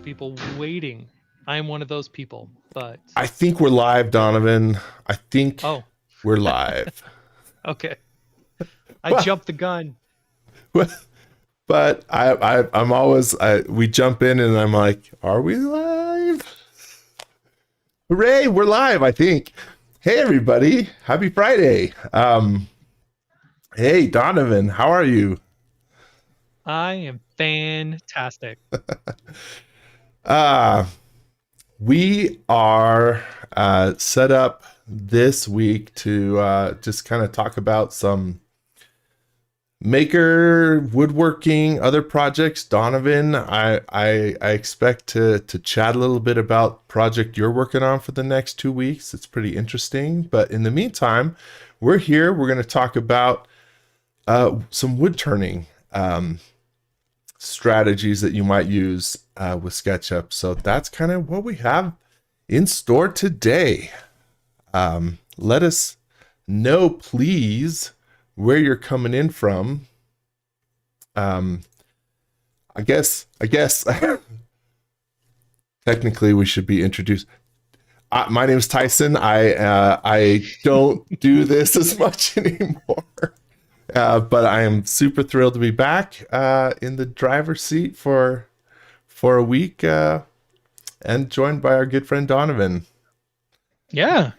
people waiting. I'm one of those people, but I think we're live, Donovan. I think oh, we're live. okay. I Well, jumped the gun. but I'm always we jump in and I'm like, are we live? Hooray, we're live, I think. Hey everybody, happy Friday. Hey Donovan, how are you? I am fantastic. We are set up this week to just kind of talk about some maker, woodworking, other projects. Donovan, I expect to chat a little bit about project you're working on for the next 2 weeks. It's pretty interesting. But in the meantime, we're here. We're going to talk about some wood turning strategies that you might use with SketchUp. So that's kind of what we have in store today. Let us know, please, where you're coming in from. I guess technically we should be introduced. My name is Tyson. I don't do this as much anymore. But I am super thrilled to be back in the driver's seat for a week and joined by our good friend Donovan. Yeah.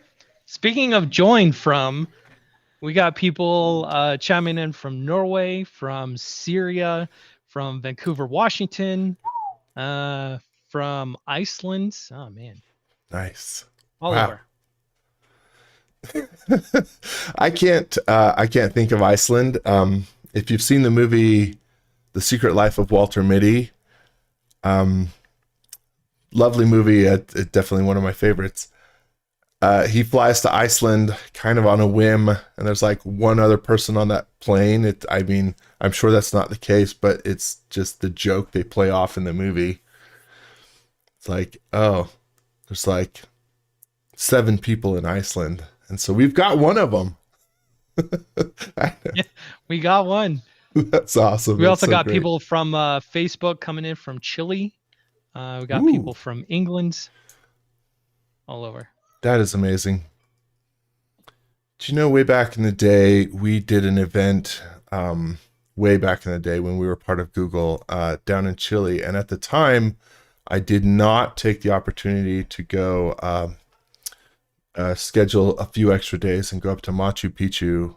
Speaking of joined from, we got people chiming in from Norway, from Syria, from Vancouver, Washington, from Iceland. Oh man, Nice. all Wow. over. I can't think of Iceland. If you've seen the movie The Secret Life of Walter Mitty, lovely movie. It's definitely one of my favorites. He flies to Iceland kind of on a whim, and there's like one other person on that plane. I mean, I'm sure that's not the case, but it's just the joke they play off in the movie. It's like, oh, there's like 7 people in Iceland, and so we've got one of them. Yeah, we got one. That's awesome. We That's also so got great. people from Facebook coming in from Chile. We got Ooh. people from England, all over. That is amazing. Do you know, way back in the day, we did an event, way back in the day when we were part of Google, down in Chile. And at the time, I did not take the opportunity to go schedule a few extra days and go up to Machu Picchu.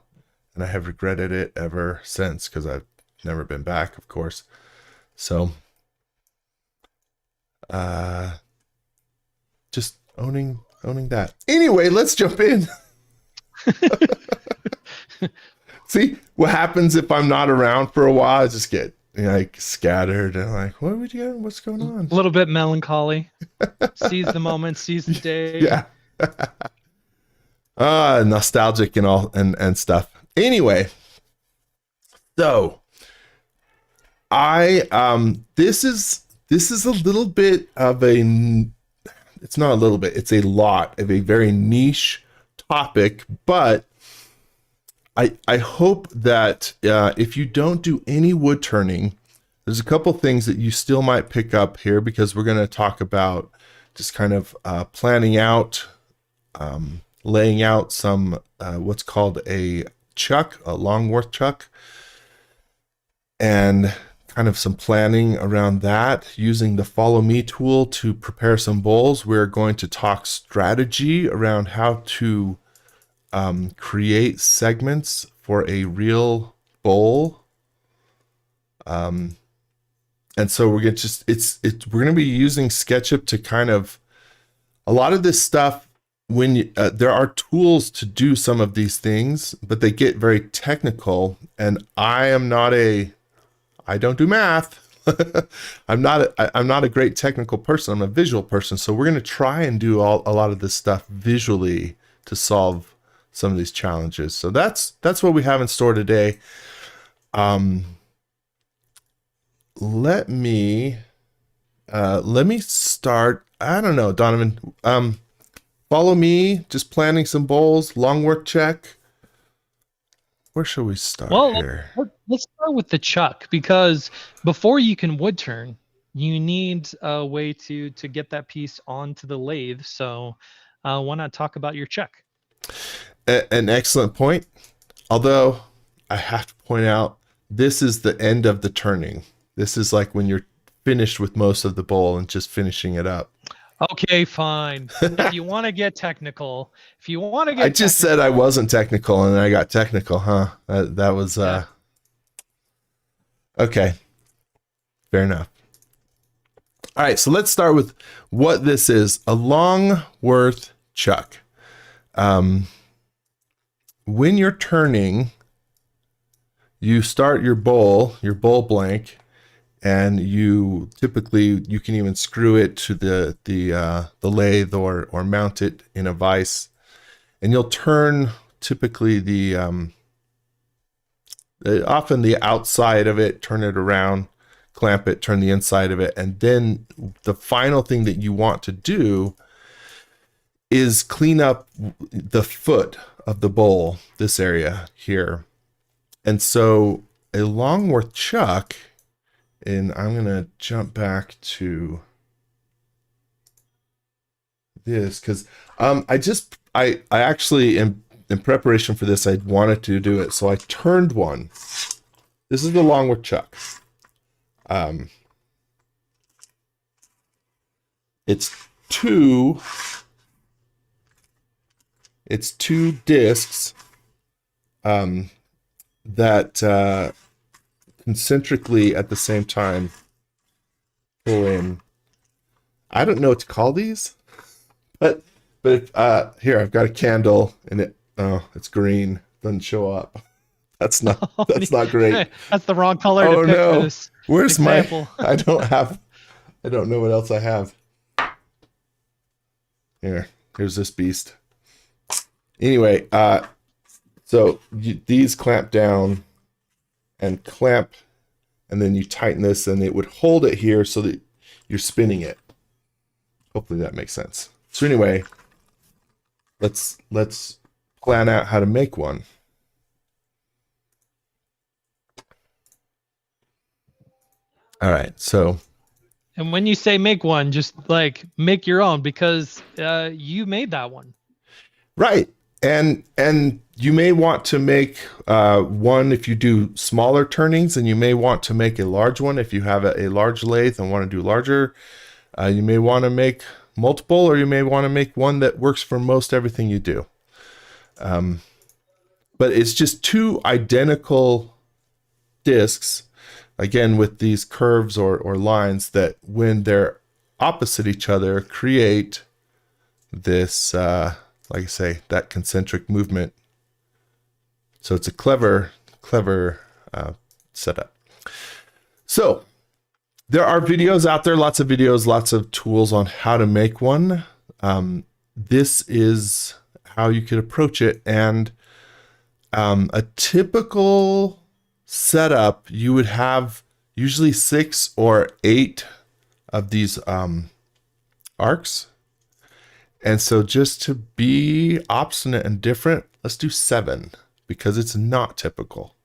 And I have regretted it ever since because I've never been back, of course. So, just owning that. Anyway, let's jump in. See what happens if I'm not around for a while. I just get like scattered and like, what are we doing? What's going on? A little bit melancholy. Seize the moment, seize the day. Yeah. Nostalgic and all and stuff. Anyway, so this is a little bit of it's not a little bit, it's a lot of a very niche topic, but I hope that if you don't do any wood turning, there's a couple things that you still might pick up here, because we're going to talk about just kind of planning out, laying out some what's called a chuck, a Longworth chuck, and kind of some planning around that, using the follow me tool to prepare some bowls. We're going to talk strategy around how to create segments for a real bowl. And so we're going to be using SketchUp to kind of, a lot of this stuff, when you, there are tools to do some of these things, but they get very technical, and I don't do math. I'm not a great technical person. I'm a visual person. So we're going to try and do a lot of this stuff visually to solve some of these challenges. So that's what we have in store today. Let me start. I don't know, Donovan. Follow me, just planning some bowls, Longworth check. Where shall we start here? Let's start with the chuck, because before you can wood turn, you need a way to get that piece onto the lathe. So why not talk about your chuck? An excellent point. Although I have to point out, this is the end of the turning. This is like when you're finished with most of the bowl and just finishing it up. Okay, fine. If you want to get technical, I just said I wasn't technical and I got technical, huh? That was Yeah. Okay. Fair enough. All right, so let's start with what this is. A Longworth chuck. When you're turning, you start your bowl blank, and you typically, you can even screw it to the lathe or mount it in a vise, and you'll turn typically often the outside of it, turn it around, clamp it, turn the inside of it, and then the final thing that you want to do is clean up the foot of the bowl, this area here. And so a Longworth chuck, and I'm going to jump back to this because I actually, in preparation for this, I wanted to do it. So I turned one. This is the Longworth chuck. It's two discs that concentrically at the same time pull in. I don't know what to call these, but here I've got a candle and it's green, doesn't show up. That's not great. That's the wrong color to pick for this. Where's example. I don't know what else I have. Here's this beast. Anyway, so these clamp down and clamp, and then you tighten this, and it would hold it here so that you're spinning it. Hopefully that makes sense. So anyway, let's plan out how to make one. All right, so. And when you say make one, just like make your own, because you made that one. Right. And you may want to make one if you do smaller turnings, and you may want to make a large one if you have a large lathe and want to do larger. You may want to make multiple, or you may want to make one that works for most everything you do. But it's just two identical discs, again, with these curves or lines that, when they're opposite each other, create this, like I say, that concentric movement. So it's a clever setup. So there are videos out there, lots of videos, lots of tools on how to make one. This is how you could approach it. And a typical setup, you would have usually 6 or 8 of these arcs. And so just to be obstinate and different, let's do 7, because it's not typical.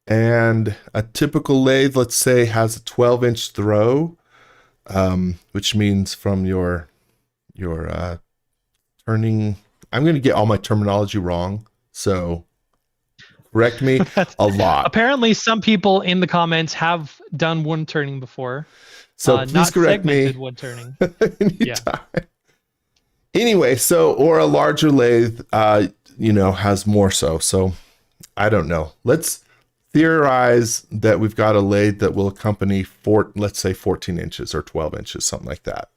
And a typical lathe, let's say, has a 12-inch throw, which means from your turning, I'm going to get all my terminology wrong, so correct me a lot. Apparently, some people in the comments have done wood turning before. So please correct me. Wood turning. Yeah. Anyway, so, or a larger lathe, has more so. So I don't know. Let's theorize that we've got a lathe that will accompany let's say 14 inches or 12 inches, something like that.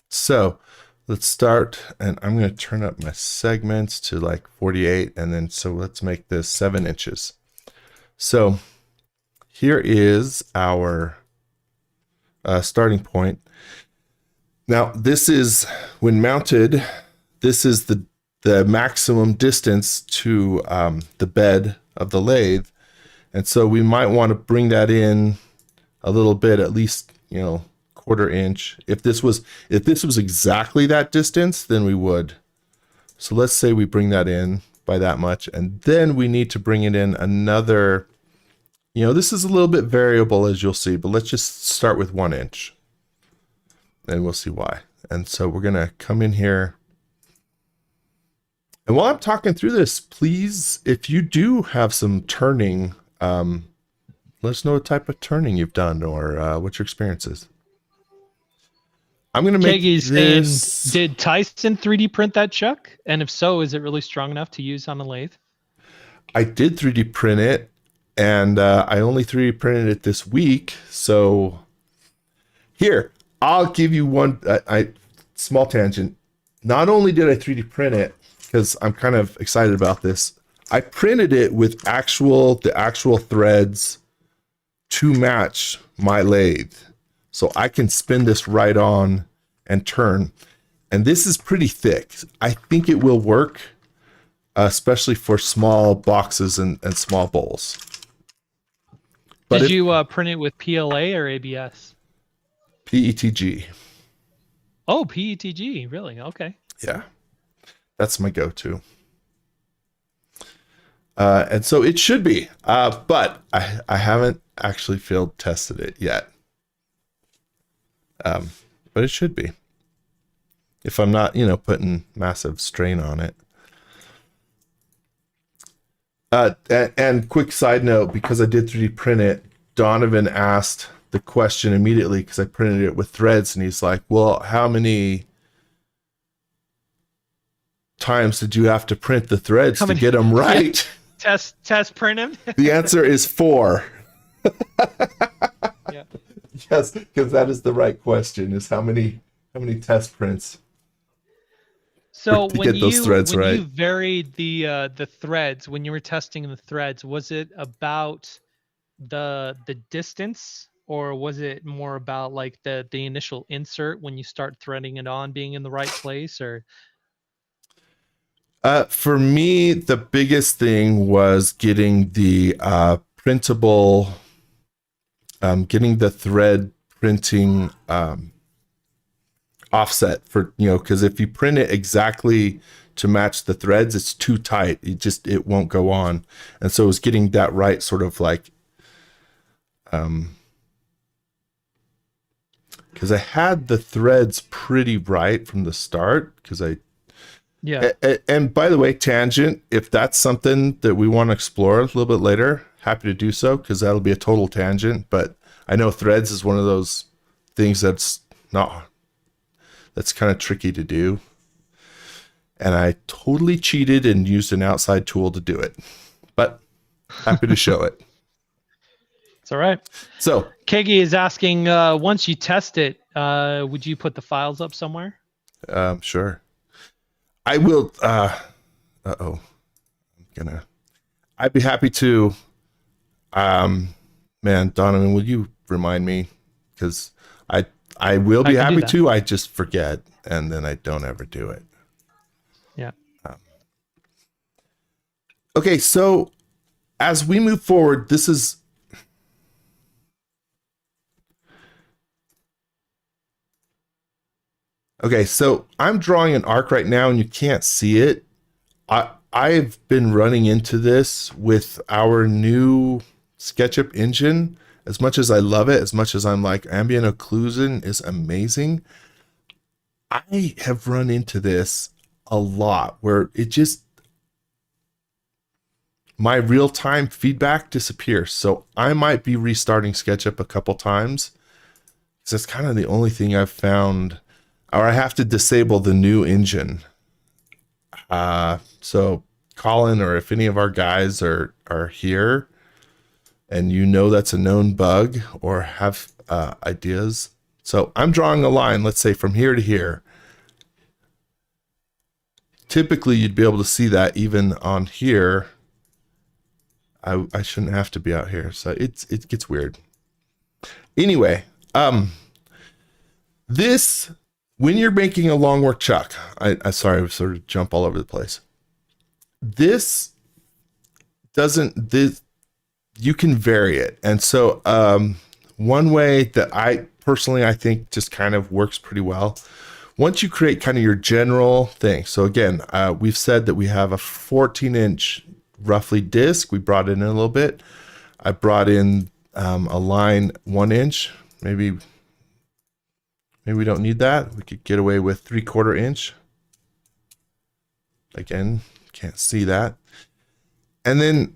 So let's start, and I'm going to turn up my segments to like 48, and then so let's make this 7 inches. So here is our starting point. Now this is, when mounted, this is the maximum distance to the bed of the lathe, and so we might want to bring that in a little bit, at least, 1/4 inch. If this was exactly that distance, then we would. So let's say we bring that in by that much. And then we need to bring it in another, this is a little bit variable, as you'll see, but let's just start with 1 inch and we'll see why. And so we're going to come in here. And while I'm talking through this, please, if you do have some turning, let us know what type of turning you've done or what your experience is. I'm going to make this. Saying, did Tyson 3D print that chuck? And if so, is it really strong enough to use on a lathe? I did 3D print it, and I only 3D printed it this week. So here, I'll give you one small tangent. Not only did I 3D print it, because I'm kind of excited about this, I printed it with the actual threads to match my lathe. So I can spin this right on and turn. And this is pretty thick. I think it will work, especially for small boxes and small bowls. But did you print it with PLA or ABS? PETG. Oh, PETG, really? Okay. Yeah, that's my go-to. And so it should be, but I haven't actually field tested it yet. But it should be, if I'm not, putting massive strain on it. And quick side note, because I did 3D print it, Donovan asked the question immediately because I printed it with threads, and he's like, well, how many times did you have to print the threads to get them right? Test print them? The answer is 4. Yeah. Yes, because that is the right question, is how many test prints. So when you varied the threads, when you were testing the threads, was it about the distance, or was it more about like the initial insert when you start threading it on being in the right place? Or for me, the biggest thing was getting the printable, getting the thread printing offset for, because if you print it exactly to match the threads, it's too tight. It won't go on. And so it was getting that right sort of like, because I had the threads pretty right from the start, yeah. And by the way, tangent, if that's something that we want to explore a little bit later, happy to do so, because that'll be a total tangent. But I know threads is one of those things that's kind of tricky to do. And I totally cheated and used an outside tool to do it. But happy to show it. It's all right. So Kegi is asking, once you test it, would you put the files up somewhere? Sure. I will. I'd be happy to. Man, Donovan, will you remind me? Because I will be happy to. I just forget, and then I don't ever do it. Yeah. Okay, so as we move forward, this is. Okay, so I'm drawing an arc right now, and you can't see it. I've been running into this with our new SketchUp engine. As much as I love it, as much as I'm like, ambient occlusion is amazing, I have run into this a lot where my real-time feedback disappears. So I might be restarting SketchUp a couple times, because that's kind of the only thing I've found. Or I have to disable the new engine. So Colin, or if any of our guys are here and that's a known bug or have ideas. So I'm drawing a line, let's say from here to here. Typically you'd be able to see that even on here. I shouldn't have to be out here. So it gets weird. Anyway, when you're making a Longworth chuck, I sorry, I sort of jump all over the place. You can vary it. And so one way that I think just kind of works pretty well, once you create kind of your general thing. So again, we've said that we have a 14-inch roughly disc. We brought it in a little bit. I brought in a line 1 inch. Maybe we don't need that. We could get away with 3/4 inch. Again, can't see that. And then,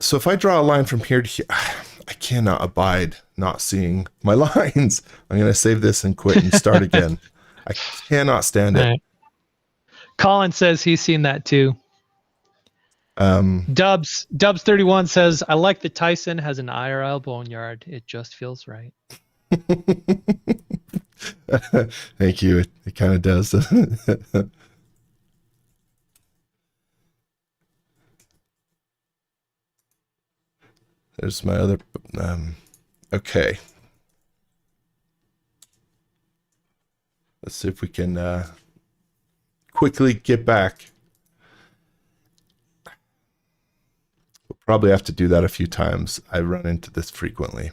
so if I draw a line from here to here, I cannot abide not seeing my lines. I'm going to save this and quit and start again. I cannot stand it. Right. Colin says he's seen that too. Dubs 31 says, I like that Tyson has an IRL boneyard. It just feels right. Thank you. It kind of does. There's my other, okay. Let's see if we can quickly get back. We'll probably have to do that a few times. I run into this frequently.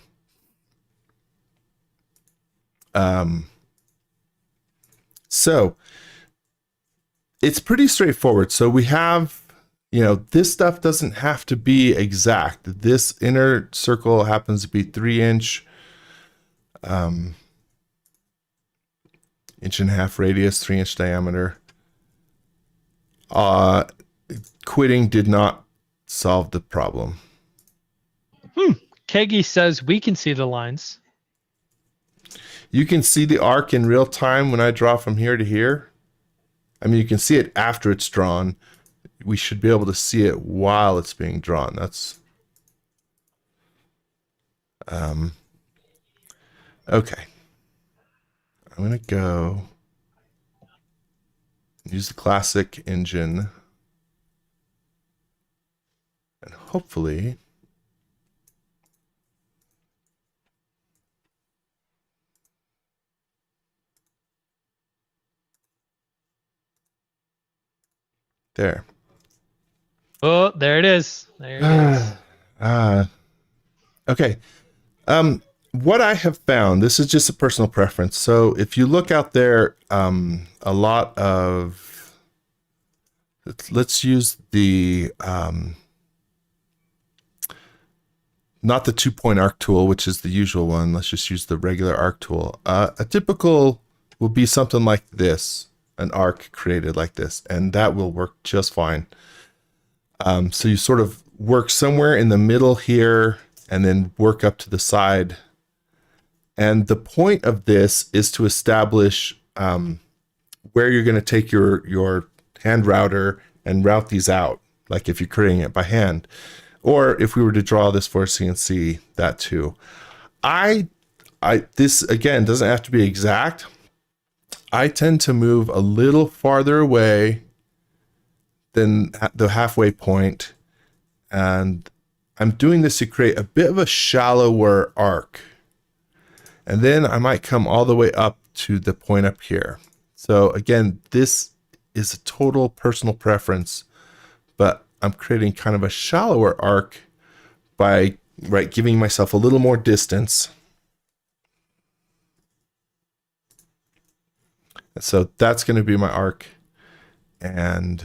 So it's pretty straightforward. So we have, this stuff doesn't have to be exact. This inner circle happens to be 3-inch, 1.5 inch radius, 3-inch diameter. Quitting did not solve the problem. Keggy says we can see the lines. You can see the arc in real time when I draw from here to here. I mean, you can see it after it's drawn. We should be able to see it while it's being drawn. That's okay. I'm gonna go use the classic engine, and hopefully there. Oh, there it is. There it is. Okay. What I have found, this is just a personal preference. So if you look out there, a lot of, let's use the, not the 2-point arc tool, which is the usual one. Let's just use the regular arc tool. A typical will be something like this, an arc created like this, and that will work just fine. So you sort of work somewhere in the middle here and then work up to the side. And the point of this is to establish where you're going to take your hand router and route these out, like if you're creating it by hand. Or if we were to draw this for a CNC, that too. This, again, doesn't have to be exact. I tend to move a little farther away than the halfway point, and I'm doing this to create a bit of a shallower arc. And then I might come all the way up to the point up here. So again, this is a total personal preference, but I'm creating kind of a shallower arc by giving myself a little more distance. So that's going to be my arc. And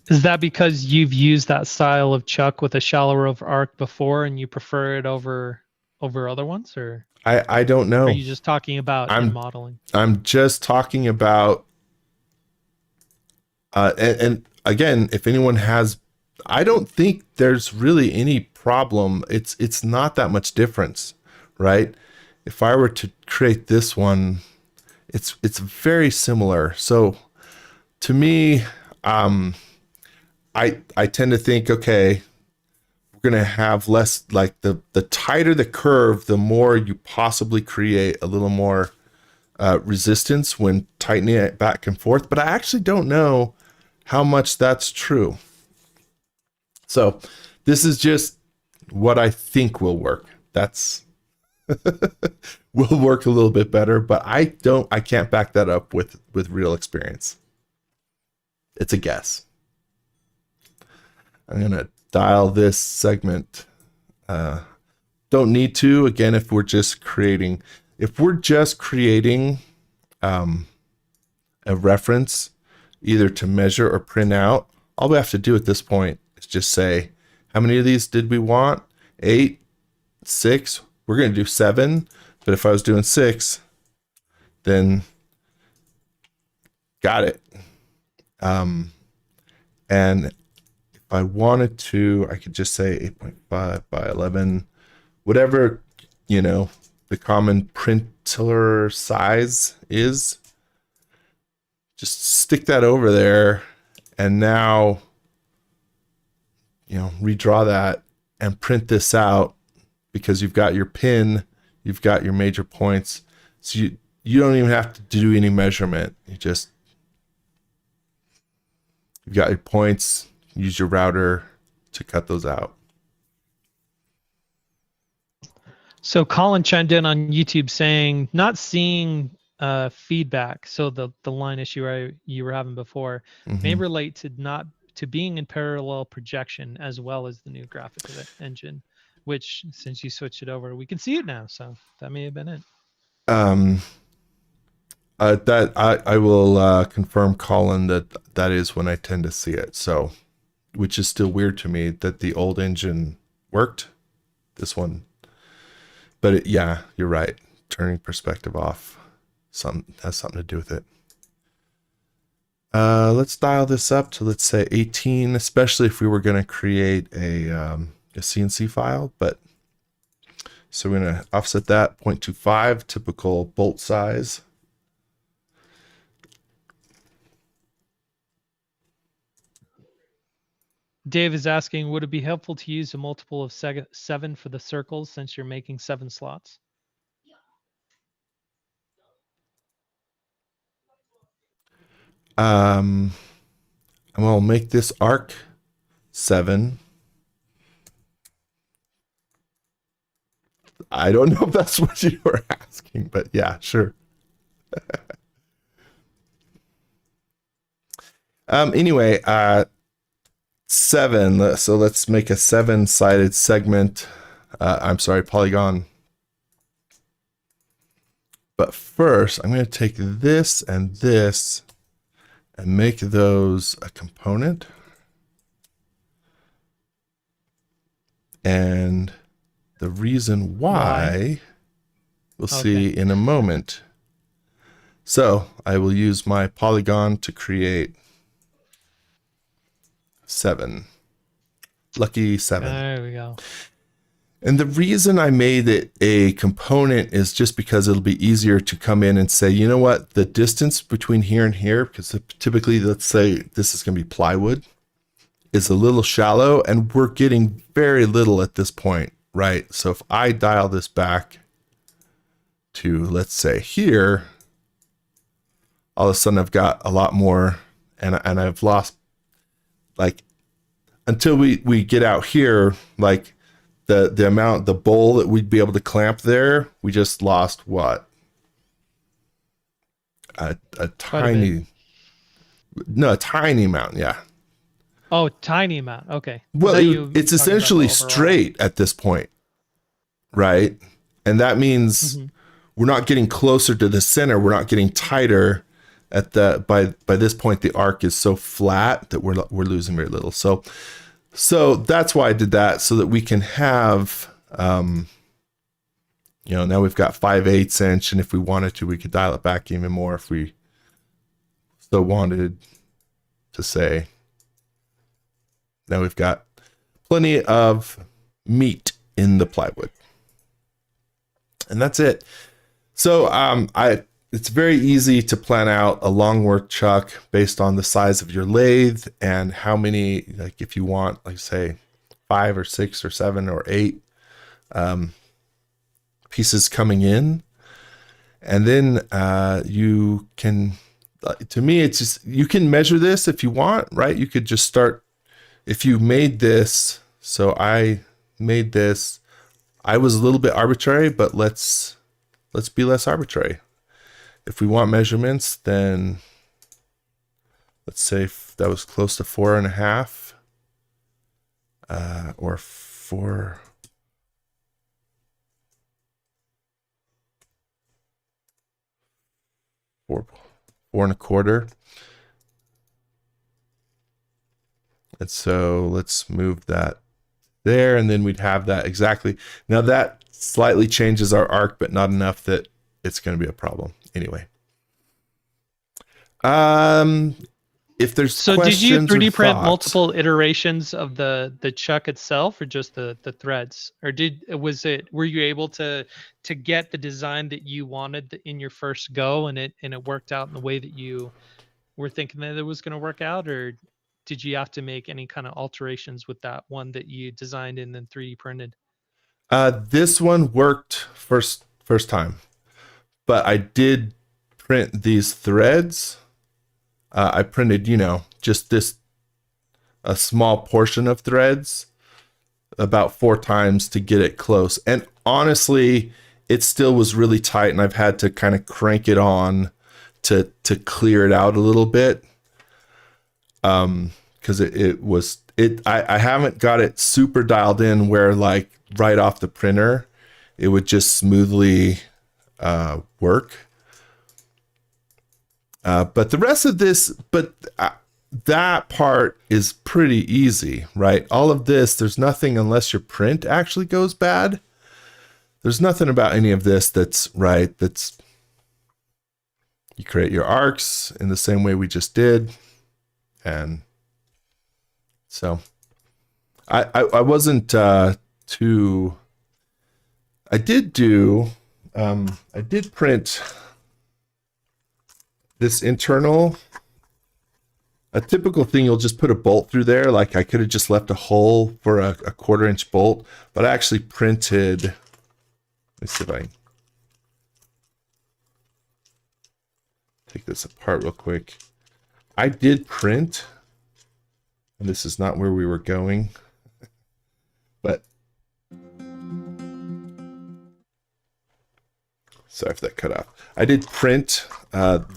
is that because you've used that style of chuck with a shallower of arc before and you prefer it over other ones, or I don't know. are you just talking about in modeling? I'm just talking about and again, if anyone has, I don't think there's really any problem. It's not that much difference, right? If I were to create this one, it's very similar. So to me, I tend to think, okay, we're going to have less, like the tighter the curve, the more you possibly create a little more resistance when tightening it back and forth. But I actually don't know how much that's true. So this is just what I think will work. That's will work a little bit better, but I can't back that up with real experience. It's a guess. I'm going to dial this segment don't need to. Again, if we're just creating a reference either to measure or print out, all we have to do at this point is just say, how many of these did we want? 8, 6. We're going to do 7. But if I was doing 6, then got it. And if I wanted to, I could just say 8.5 by 11, whatever, the common printer size is. Just stick that over there, and now, redraw that and print this out, because you've got your pin, you've got your major points. So you don't even have to do any measurement. You've got your points, use your router to cut those out. So Colin chimed in on YouTube saying not seeing feedback. So the line issue you were having before may relate to being in parallel projection as well as the new graphic engine, which since you switched it over, we can see it now. So that may have been it. That I will confirm, Colin, that is when I tend to see it. So, which is still weird to me that the old engine worked, this one. But yeah, you're right. Turning perspective off has something to do with it. Let's dial this up to, let's say 18, especially if we were going to create a CNC file. But so we're going to offset that 0.25, typical bolt size. Dave is asking, would it be helpful to use a multiple of 7 for the circles since you're making 7 slots? We'll make this arc 7. I don't know if that's what you were asking, but yeah, sure. Anyway, 7. So let's make a 7-sided segment. Polygon. But first, I'm going to take this and make those a component. And the reason why we'll see in a moment. So I will use my polygon to create 7. Lucky 7. There we go. And the reason I made it a component is just because it'll be easier to come in and say, you know what, the distance between here and here, because typically, let's say this is going to be plywood, is a little shallow, and we're getting very little at this point, right? So if I dial this back to, let's say here, all of a sudden I've got a lot more, and I've lost, like, until we get out here, like, the bowl that we'd be able to clamp there, we just lost what? A tiny amount, yeah. Oh, tiny amount. Okay. Well, it's essentially straight at this point, right? And that means we're not getting closer to the center. We're not getting tighter at by this point. The arc is so flat that we're losing very little. So that's why I did that, so that we can have, now we've got 5/8 inch, and if we wanted to, we could dial it back even more if we so wanted to say. Now we've got plenty of meat in the plywood. And that's it. So it's very easy to plan out a Longworth chuck based on the size of your lathe and how many, like if you want, like say 5 or 6 or 7 or 8 pieces coming in. And then you can, to me, it's just, you can measure this if you want, right? You could just start, if you made this, so I made this, I was a little bit arbitrary, but let's be less arbitrary. If we want measurements, then let's say that was close to 4.5 or 4. 4.25. And so let's move that there, and then we'd have that exactly. Now that slightly changes our arc, but not enough that it's going to be a problem. Anyway. If there's so questions, did you 3D print thoughts, multiple iterations of the chuck itself, or just the threads, or were you able to get the design that you wanted in your first go, and it worked out in the way that you were thinking that it was going to work out, or did you have to make any kind of alterations with that one that you designed and then 3D printed? This one worked first time, but I did print these threads. I printed, just a small portion of threads about 4 times to get it close. And honestly, it still was really tight, and I've had to kind of crank it on to clear it out a little bit. Because I haven't got it super dialed in where, like, right off the printer, it would just smoothly work. But the rest of this, that part is pretty easy, right? All of this, there's nothing, unless your print actually goes bad. There's nothing about any of this that's right. You create your arcs in the same way we just did. And so I wasn't too, I did print this internal, a typical thing, you'll just put a bolt through there. Like, I could have just left a hole for a 1/4-inch bolt, but I actually printed, let me see if I can take this apart real quick. I did print, and this is not where we were going, but sorry if that cut off. I did print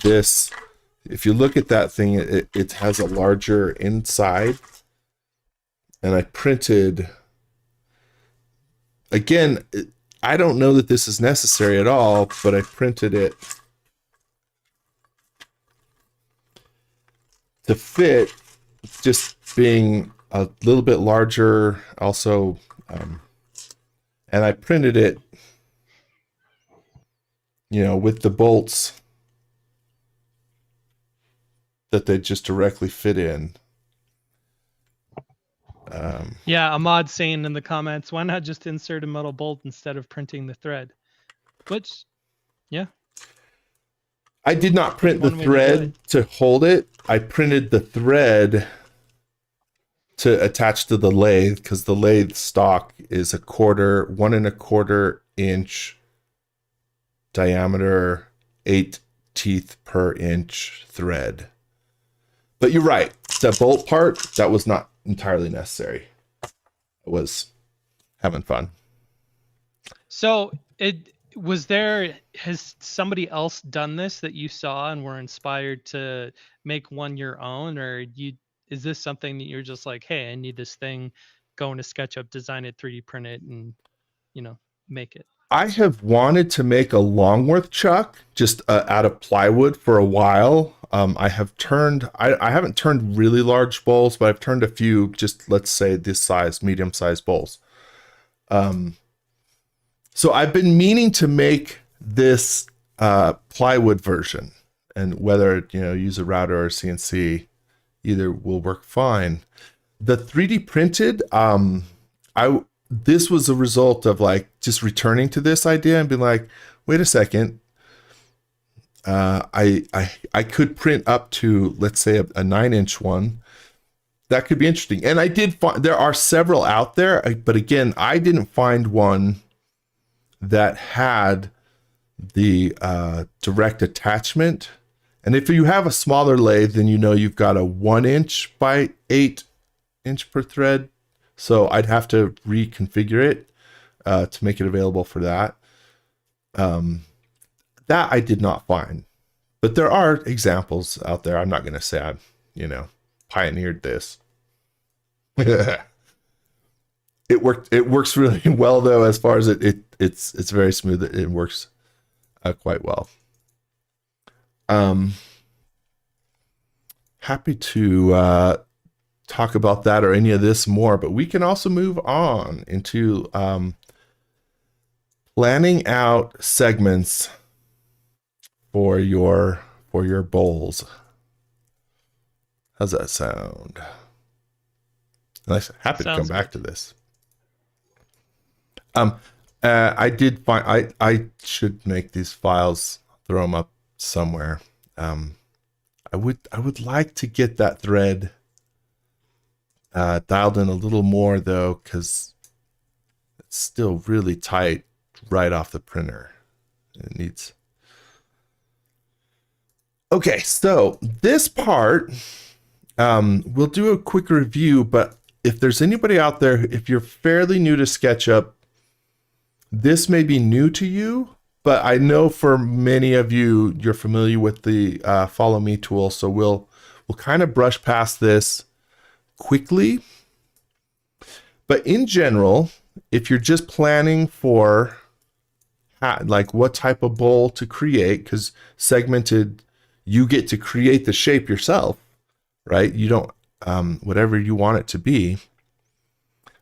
this. If you look at that thing, it has a larger inside. And I printed, again, I don't know that this is necessary at all, but I printed it to fit, just being a little bit larger also. And I printed it, with the bolts that they just directly fit in. Yeah, Ahmad saying in the comments, why not just insert a metal bolt instead of printing the thread? Which, yeah. I did not print the thread to hold it. I printed the thread to attach to the lathe, because the lathe stock is 1 1/4-inch diameter, 8 teeth per inch thread. But you're right, the bolt part, that was not entirely necessary. I was having fun. So has somebody else done this that you saw and were inspired to make one your own, or is this something that you're just like, hey, I need this thing, go into SketchUp, design it, 3D print it, and make it? I have wanted to make a Longworth chuck just out of plywood for a while. I haven't turned really large bowls, but I've turned a few, just let's say this size, medium-sized bowls. So I've been meaning to make this plywood version, and whether use a router or CNC, either will work fine. The 3D printed, this was a result of, like, just returning to this idea and being like, wait a second, I could print up to, let's say, a 9-inch one. That could be interesting. And I did find there are several out there, but again, I didn't find one that had the direct attachment. And if you have a smaller lathe, then you've got a 1-inch by 8-inch per thread. So I'd have to reconfigure it to make it available for that. That I did not find. But there are examples out there. I'm not going to say I, pioneered this. It works really well, though, as far as it's very smooth. It works quite well. Um, happy to talk about that or any of this more, but we can also move on into planning out segments for your bowls. How's that sound? Nice. Happy to come Sounds back good. to this. I did find I should make these files, throw them up somewhere. I would like to get that thread dialed in a little more though, because it's still really tight right off the printer. It needs. Okay, so this part, we'll do a quick review, but if there's anybody out there, if you're fairly new to SketchUp, this may be new to you, but I know for many of you, you're familiar with the Follow Me tool, so we'll kind of brush past this quickly. But in general, if you're just planning for like what type of bowl to create, because segmented, you get to create the shape yourself, right? You don't, whatever you want it to be.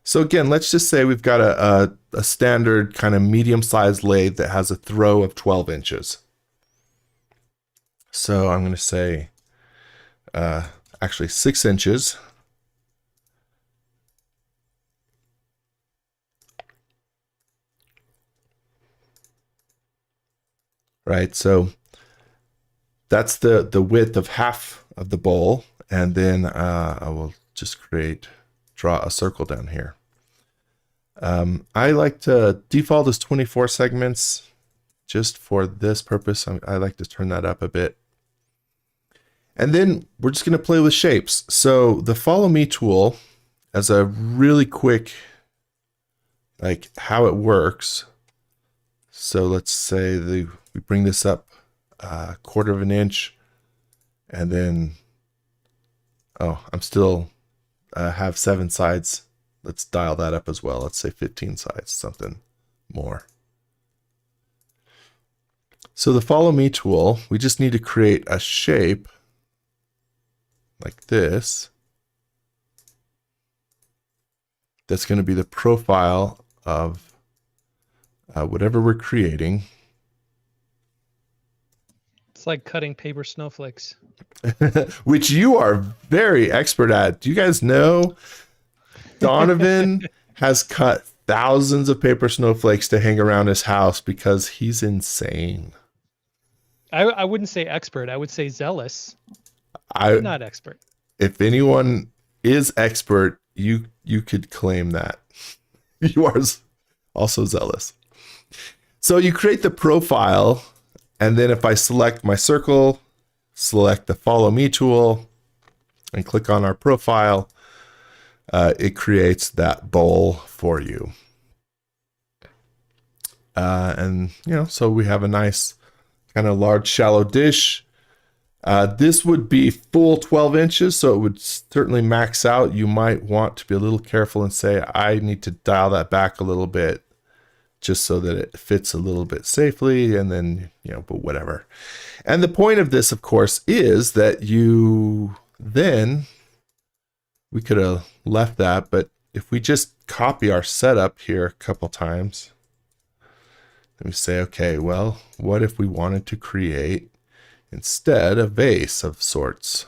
So again, let's just say we've got a standard kind of medium-sized lathe that has a throw of 12 inches. So I'm going to say actually 6 inches. Right, so that's the width of half of the bowl, and then I will just draw a circle down here. I like to default as 24 segments just for this purpose. I like to turn that up a bit. And then we're just going to play with shapes. So the Follow Me tool, as a really quick, like how it works. So let's say we bring this up a 1/4 of an inch, and then, oh, I'm still have 7 sides. Let's dial that up as well. Let's say 15 sides, something more. So the Follow Me tool, we just need to create a shape like this. That's going to be the profile of whatever we're creating. It's like cutting paper snowflakes. Which you are very expert at. Do you guys know Donovan has cut thousands of paper snowflakes to hang around his house because he's insane. I wouldn't say expert. I would say zealous. I'm not expert. If anyone is expert, you could claim that. You are also zealous. So you create the profile, and then if I select my circle, select the Follow Me tool, and click on our profile, it creates that bowl for you. And, so we have a nice kind of large, shallow dish. This would be full 12 inches, so it would certainly max out. You might want to be a little careful and say, I need to dial that back a little bit just so that it fits a little bit safely, and then, but whatever. And the point of this, of course, is that we could have left that, but if we just copy our setup here a couple times, and we say, okay, well, what if we wanted to create instead a vase of sorts?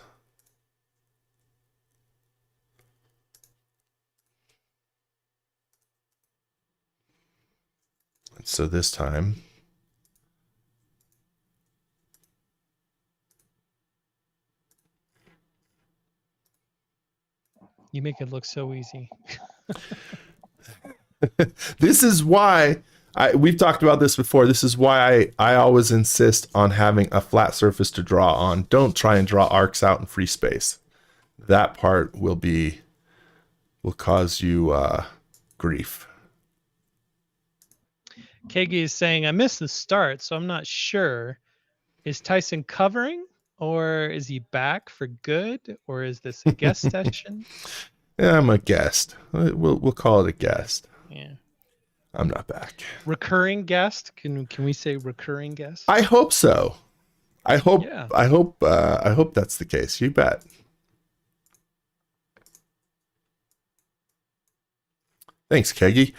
And so this time, you make it look so easy. This is why we've talked about this before. This is why I always insist on having a flat surface to draw on. Don't try and draw arcs out in free space. That part will cause you grief. Kegi is saying, I missed the start, so I'm not sure. Is Tyson covering, or is he back for good, or is this a guest session? Yeah, I'm a guest. We'll call it a guest. Yeah. I'm not back. Recurring guest? Can we say recurring guest? I hope so. I hope, Yeah. I hope that's the case. You bet. Thanks, Keggy.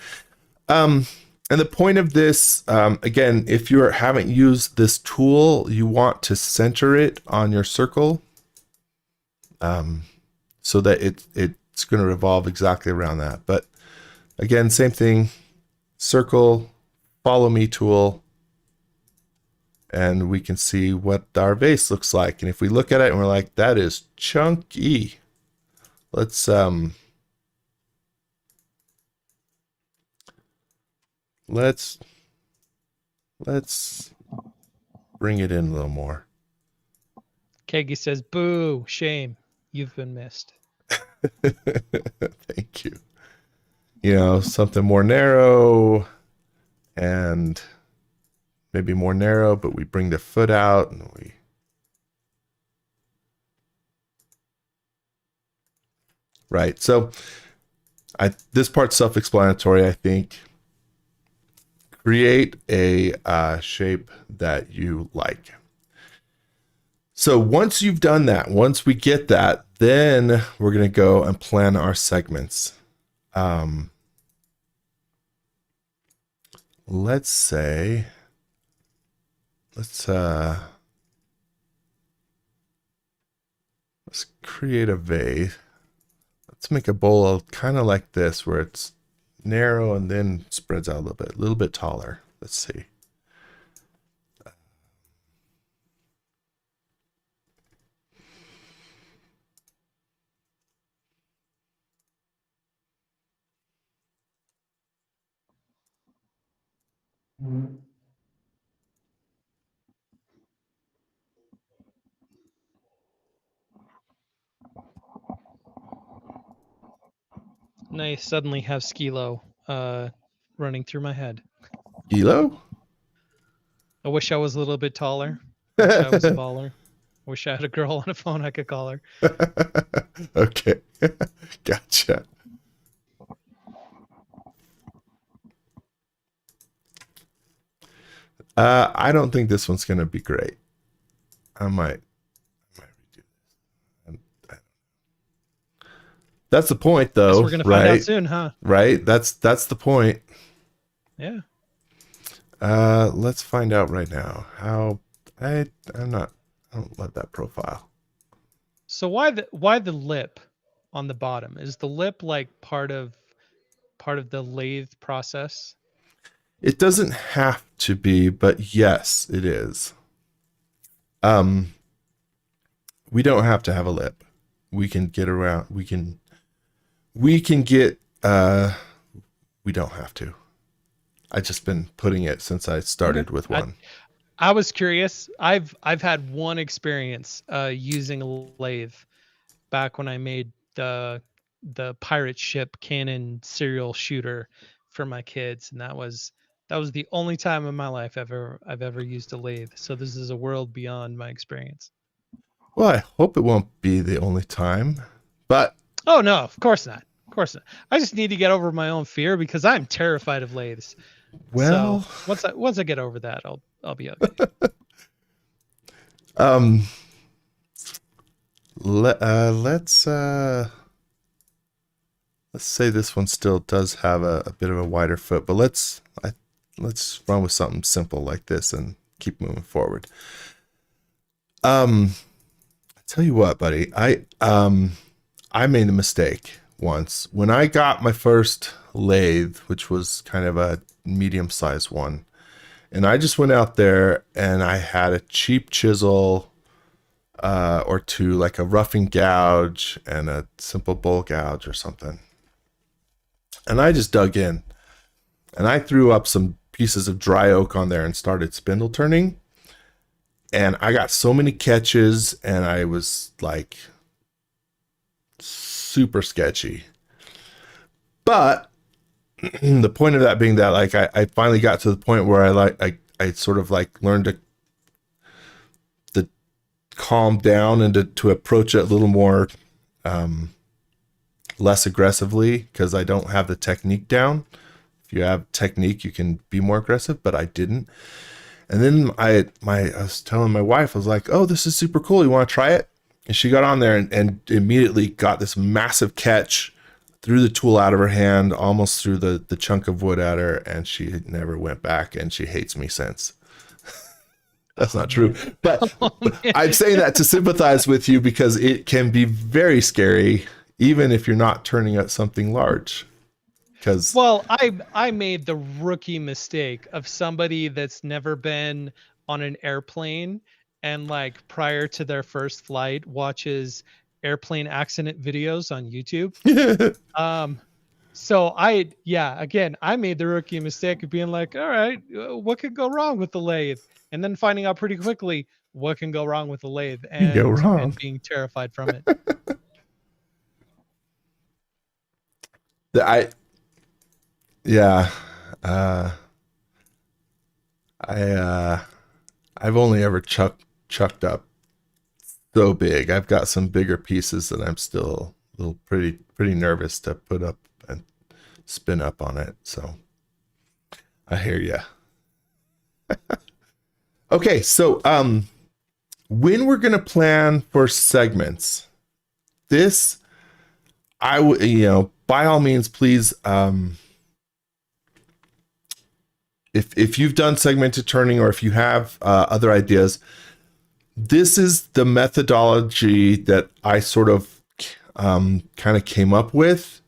And the point of this, again, if you haven't used this tool, you want to center it on your circle, so that it's going to revolve exactly around that. But again, same thing, circle, follow me tool, and we can see what our vase looks like. And if we look at it and we're like, that is chunky, let's let's bring it in a little more. Keggy says, "Boo, shame, you've been missed." Thank you. You know, something more narrow and maybe more narrow, but we bring the foot out and we right. So this part's self-explanatory, I think. Create a shape that you like. So once you've done that, once we get that, then we're going to go and plan our segments. Let's say, let's create a vase. Let's make a bowl kind of like this, where it's narrow and then spreads out a little bit taller. Let's see. And I suddenly have Skilo running through my head. Elo? I wish I was a little bit taller. I wish I was a baller. I wish I had a girl on a phone I could call her. Okay. Gotcha. I don't think this one's going to be great. I might redo this. That's the point, though. Guess we're going to find out soon, huh? Right? That's the point. Yeah. Let's find out right now. How I don't love that profile. So why the lip on the bottom? Is the lip like part of the lathe process? It doesn't have to be, but yes, it is. We don't have to have a lip. We can get around. We can get. We don't have to. I've just been putting it since I started with one. I was curious. I've had one experience using a lathe back when I made the pirate ship cannon serial shooter for my kids, and that was the only time in my life I've ever used a lathe. So this is a world beyond my experience. Well, I hope it won't be the only time, but oh no, of course not. Of course not. I just need to get over my own fear because I'm terrified of lathes. Well, so once I get over that, I'll be okay. Let's say this one still does have a bit of a wider foot, but let's run with something simple like this and keep moving forward. I tell you what, buddy, I made a mistake once when I got my first lathe, which was kind of a medium-sized one, and I just went out there and I had a cheap chisel or two, like a roughing gouge and a simple bowl gouge or something, and I just dug in and I threw up some pieces of dry oak on there and started spindle turning, and I got so many catches and I was like super sketchy. But the point of that being that like I finally got to the point where I sort of like learned to calm down and to approach it a little more less aggressively, because I don't have the technique down. If you have technique, you can be more aggressive, but I didn't. And then I was telling my wife, I was like, oh, this is super cool. You want to try it? And she got on there and immediately got this massive catch, threw the tool out of her hand, almost threw the chunk of wood at her, and she never went back, and she hates me since. That's not true. But I'm saying that to sympathize with you because it can be very scary, even if you're not turning out something large. Well, I made the rookie mistake of somebody that's never been on an airplane and like prior to their first flight watches airplane accident videos on YouTube. So again, I made the rookie mistake of being like, all right, what could go wrong with the lathe? And then finding out pretty quickly what can go wrong with the lathe and being terrified from it. I've only ever chucked up so big. I've got some bigger pieces that I'm still a little pretty nervous to put up and spin up on it. So I hear you. Okay, so when we're gonna plan for segments, this I would, by all means, please, if you've done segmented turning or if you have other ideas, this is the methodology that I sort of kind of came up with.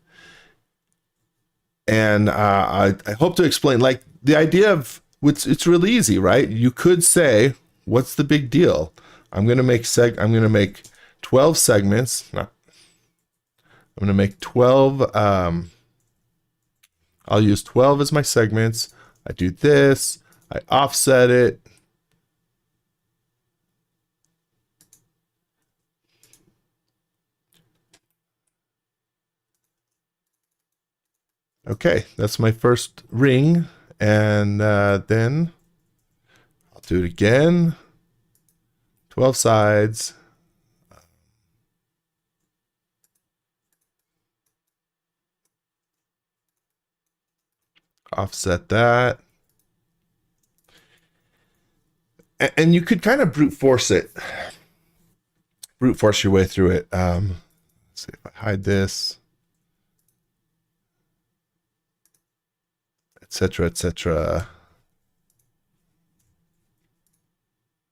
And I hope to explain, like, the idea of it's really easy, right? You could say, what's the big deal? I'm going to make 12 segments. I'm going to make 12. I'll use 12 as my segments. I do this. I offset it. Okay, that's my first ring. And then I'll do it again. 12 sides. Offset that. And you could kind of brute force it. Brute force your way through it. Let's see if I hide this. Etc. etc.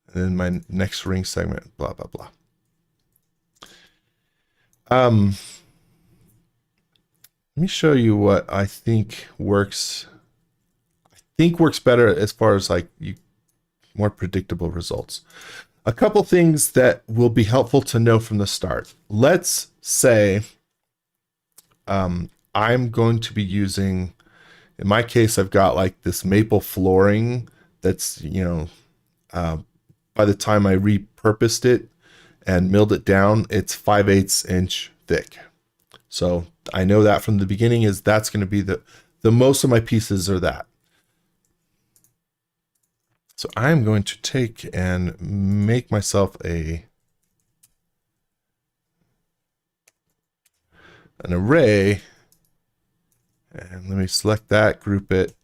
And then my next ring segment, blah blah blah. Let me show you what I think works. I think works better as far as like more predictable results. A couple things that will be helpful to know from the start. Let's say I'm going to be using, in my case, I've got like this maple flooring that's, by the time I repurposed it and milled it down, it's 5/8 inch thick. So I know that from the beginning is that's going to be the most of my pieces are that. So I'm going to take and make myself an array. And let me select that, group it,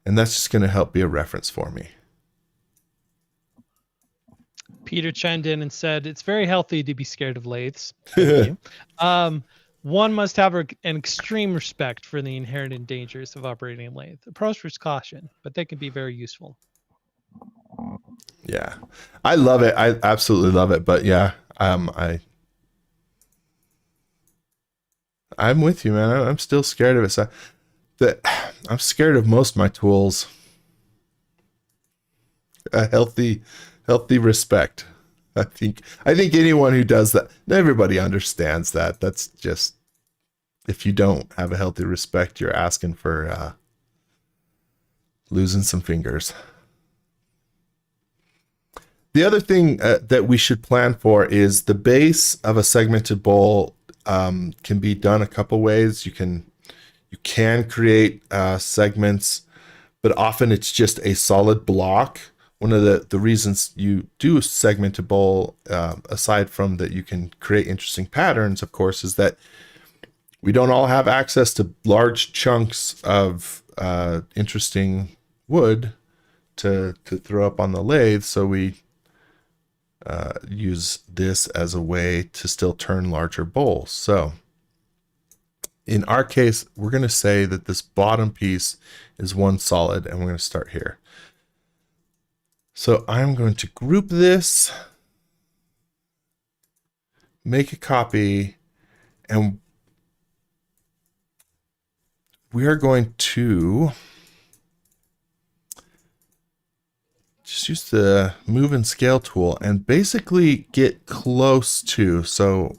and that's just going to help be a reference for me. Peter chimed in and said, it's very healthy to be scared of lathes. Thank you. One must have an extreme respect for the inherent dangers of operating a lathe. Approach with caution, but they can be very useful. Yeah, I love it. I absolutely love it. But yeah, I'm with you, man. I'm still scared of it. So I'm scared of most of my tools. A healthy respect. I think anyone who does that, everybody understands that. That's just, if you don't have a healthy respect, you're asking for losing some fingers. The other thing that we should plan for is the base of a segmented bowl can be done a couple ways. You can create segments, but often it's just a solid block. One of the reasons you do a segmented bowl, aside from that you can create interesting patterns, of course, is that we don't all have access to large chunks of interesting wood to throw up on the lathe, so we use this as a way to still turn larger bowls. So in our case, we're going to say that this bottom piece is one solid, and we're going to start here. So I'm going to group this, make a copy, and we are going to just use the move and scale tool and basically get close to, so,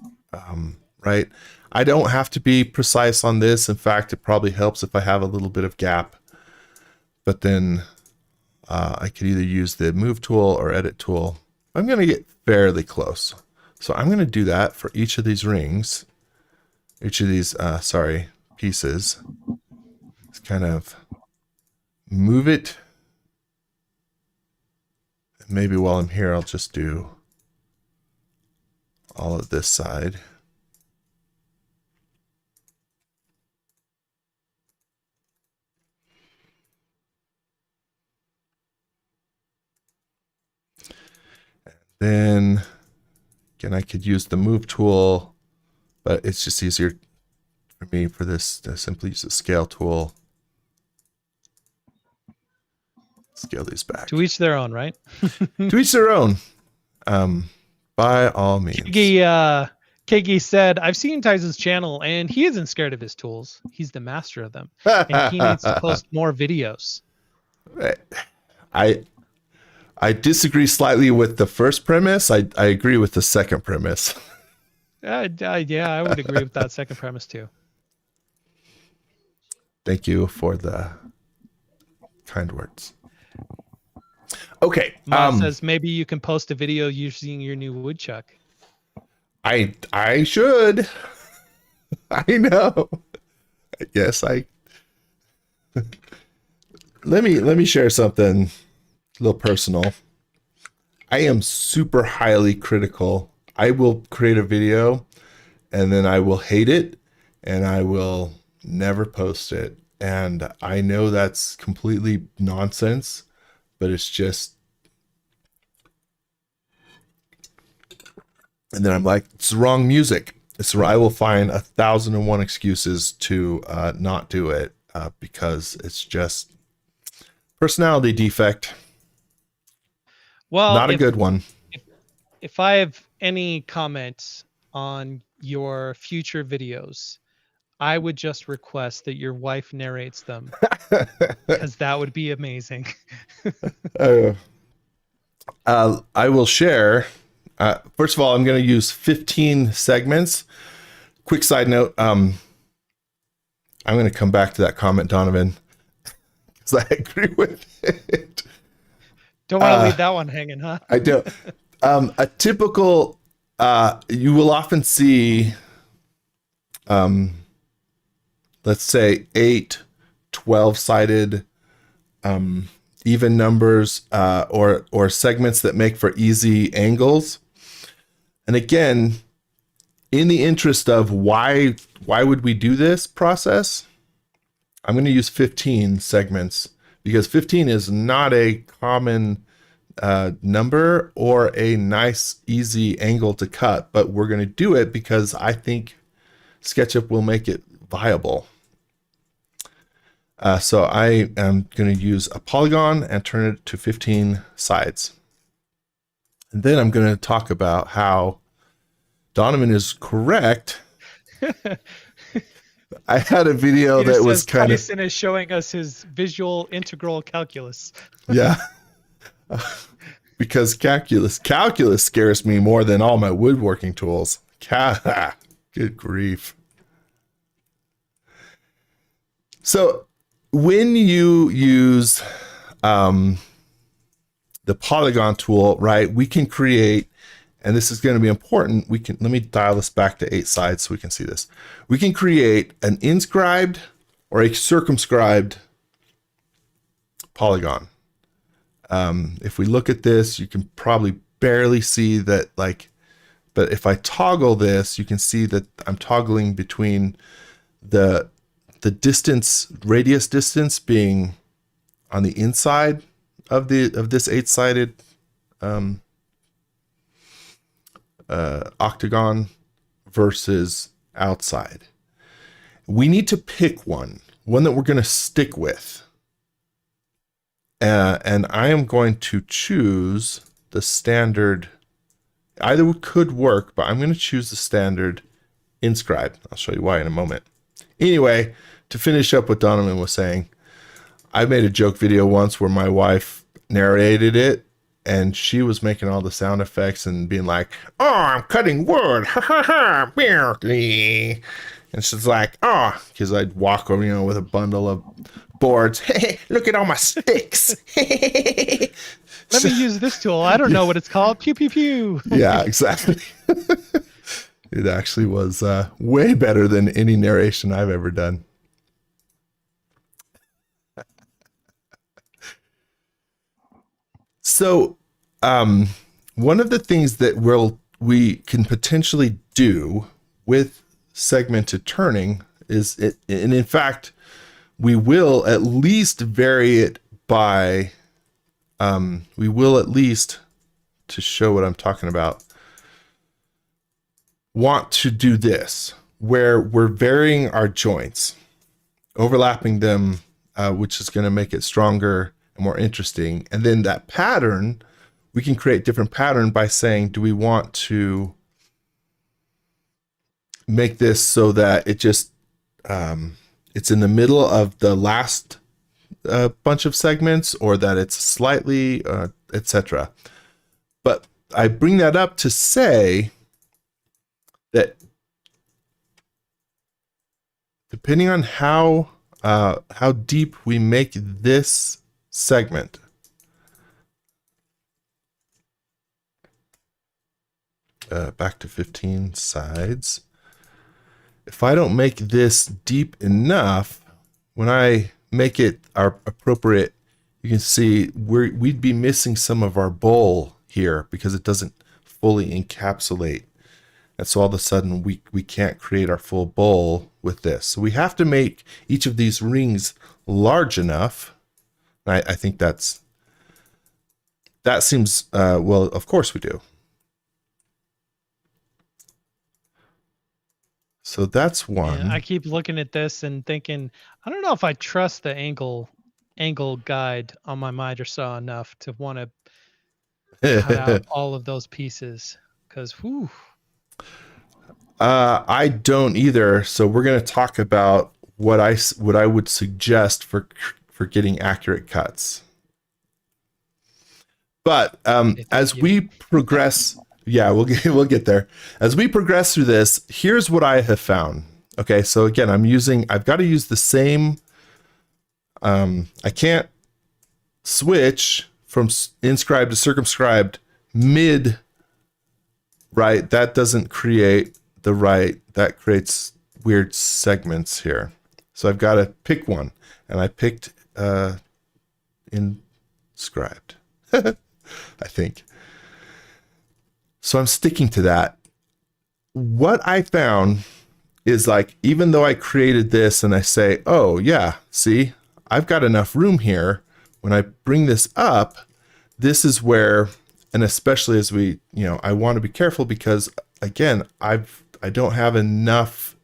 right? I don't have to be precise on this. In fact, it probably helps if I have a little bit of gap, but then I could either use the move tool or edit tool. I'm going to get fairly close. So I'm going to do that for each of these rings, each of these, pieces. Just kind of move it. Maybe while I'm here, I'll just do all of this side. Then again, I could use the move tool, but it's just easier for me for this to simply use the scale tool. Scale these back. To each their own, right? To each their own. By all means. Kegi said, I've seen Tyson's channel and he isn't scared of his tools. He's the master of them. And he needs to post more videos. I disagree slightly with the first premise. I agree with the second premise. Yeah, I would agree with that second premise too. Thank you for the kind words. Okay. Mom says maybe you can post a video using your new woodchuck. I should. I know. Yes, let me share something a little personal. I am super highly critical. I will create a video and then I will hate it and I will never post it. And I know that's completely nonsense, but it's just, and then I'm like, it's the wrong music. I will find 1,001 excuses to not do it because it's just personality defect. Well, not a good one. If I have any comments on your future videos, I would just request that your wife narrates them because that would be amazing. I will share. First of all, I'm going to use 15 segments. Quick side note. I'm going to come back to that comment, Donovan, because I agree with it. Don't want to leave that one hanging, huh? I don't. A typical, you will often see, let's say 8, 12-sided, even numbers, or segments that make for easy angles. And again, in the interest of why would we do this process, I'm going to use 15 segments because 15 is not a common number or a nice, easy angle to cut, but we're going to do it because I think SketchUp will make it viable. So I am going to use a polygon and turn it to 15 sides. And then I'm going to talk about how Donovan is correct. I had a video that was kind of... Tyson is showing us his visual integral calculus. Yeah. Because calculus scares me more than all my woodworking tools. Good grief. So when you use the polygon tool, right, we can create, and this is going to be important, let me dial this back to 8 sides so we can see this. We can create an inscribed or a circumscribed polygon. If we look at this, you can probably barely see that, but if I toggle this, you can see that I'm toggling between the distance, radius distance being on the inside of this 8-sided octagon versus outside. We need to pick one that we're going to stick with. And I am going to choose the standard. Either could work, but I'm going to choose the standard inscribed. I'll show you why in a moment. Anyway, to finish up what Donovan was saying, I made a joke video once where my wife narrated it, and she was making all the sound effects and being like, "Oh, I'm cutting wood, ha ha ha, weirdly." And she's like, "Oh," because I'd walk over, with a bundle of boards. Hey, look at all my sticks. Let me use this tool. I don't know what it's called. Pew pew pew. Yeah, exactly. It actually was way better than any narration I've ever done. So, one of the things that we can potentially do with segmented turning is it, and in fact, we will at least vary it by, we will at least, to show what I'm talking about, want to do this, where we're varying our joints, overlapping them, which is going to make it stronger and more interesting. And then that pattern, we can create different pattern by saying, do we want to make this so that it just, it's in the middle of the last bunch of segments, or that it's slightly, etc. But I bring that up to say that depending on how deep we make this segment, back to 15 sides. If I don't make this deep enough, when I make it our appropriate, you can see we'd be missing some of our bowl here because it doesn't fully encapsulate. And so all of a sudden we can't create our full bowl with this. So we have to make each of these rings large enough. I think that seems, well, of course we do. So that's one. Yeah, I keep looking at this and thinking, I don't know if I trust the angle guide on my miter saw enough to want to cut out all of those pieces, because whew. I don't either. So we're going to talk about what I would suggest for getting accurate cuts. But as we progress, yeah, we'll get there. As we progress through this, here's what I have found. Okay, so again, I've got to use the same. I can't switch from inscribed to circumscribed mid. Right, that doesn't create the right. That creates weird segments here. So I've got to pick one, and I picked inscribed. I think. So I'm sticking to that. What I found is, like, even though I created this and I say, oh yeah, see, I've got enough room here. When I bring this up, this is where, and especially as we, I want to be careful because again, I don't have enough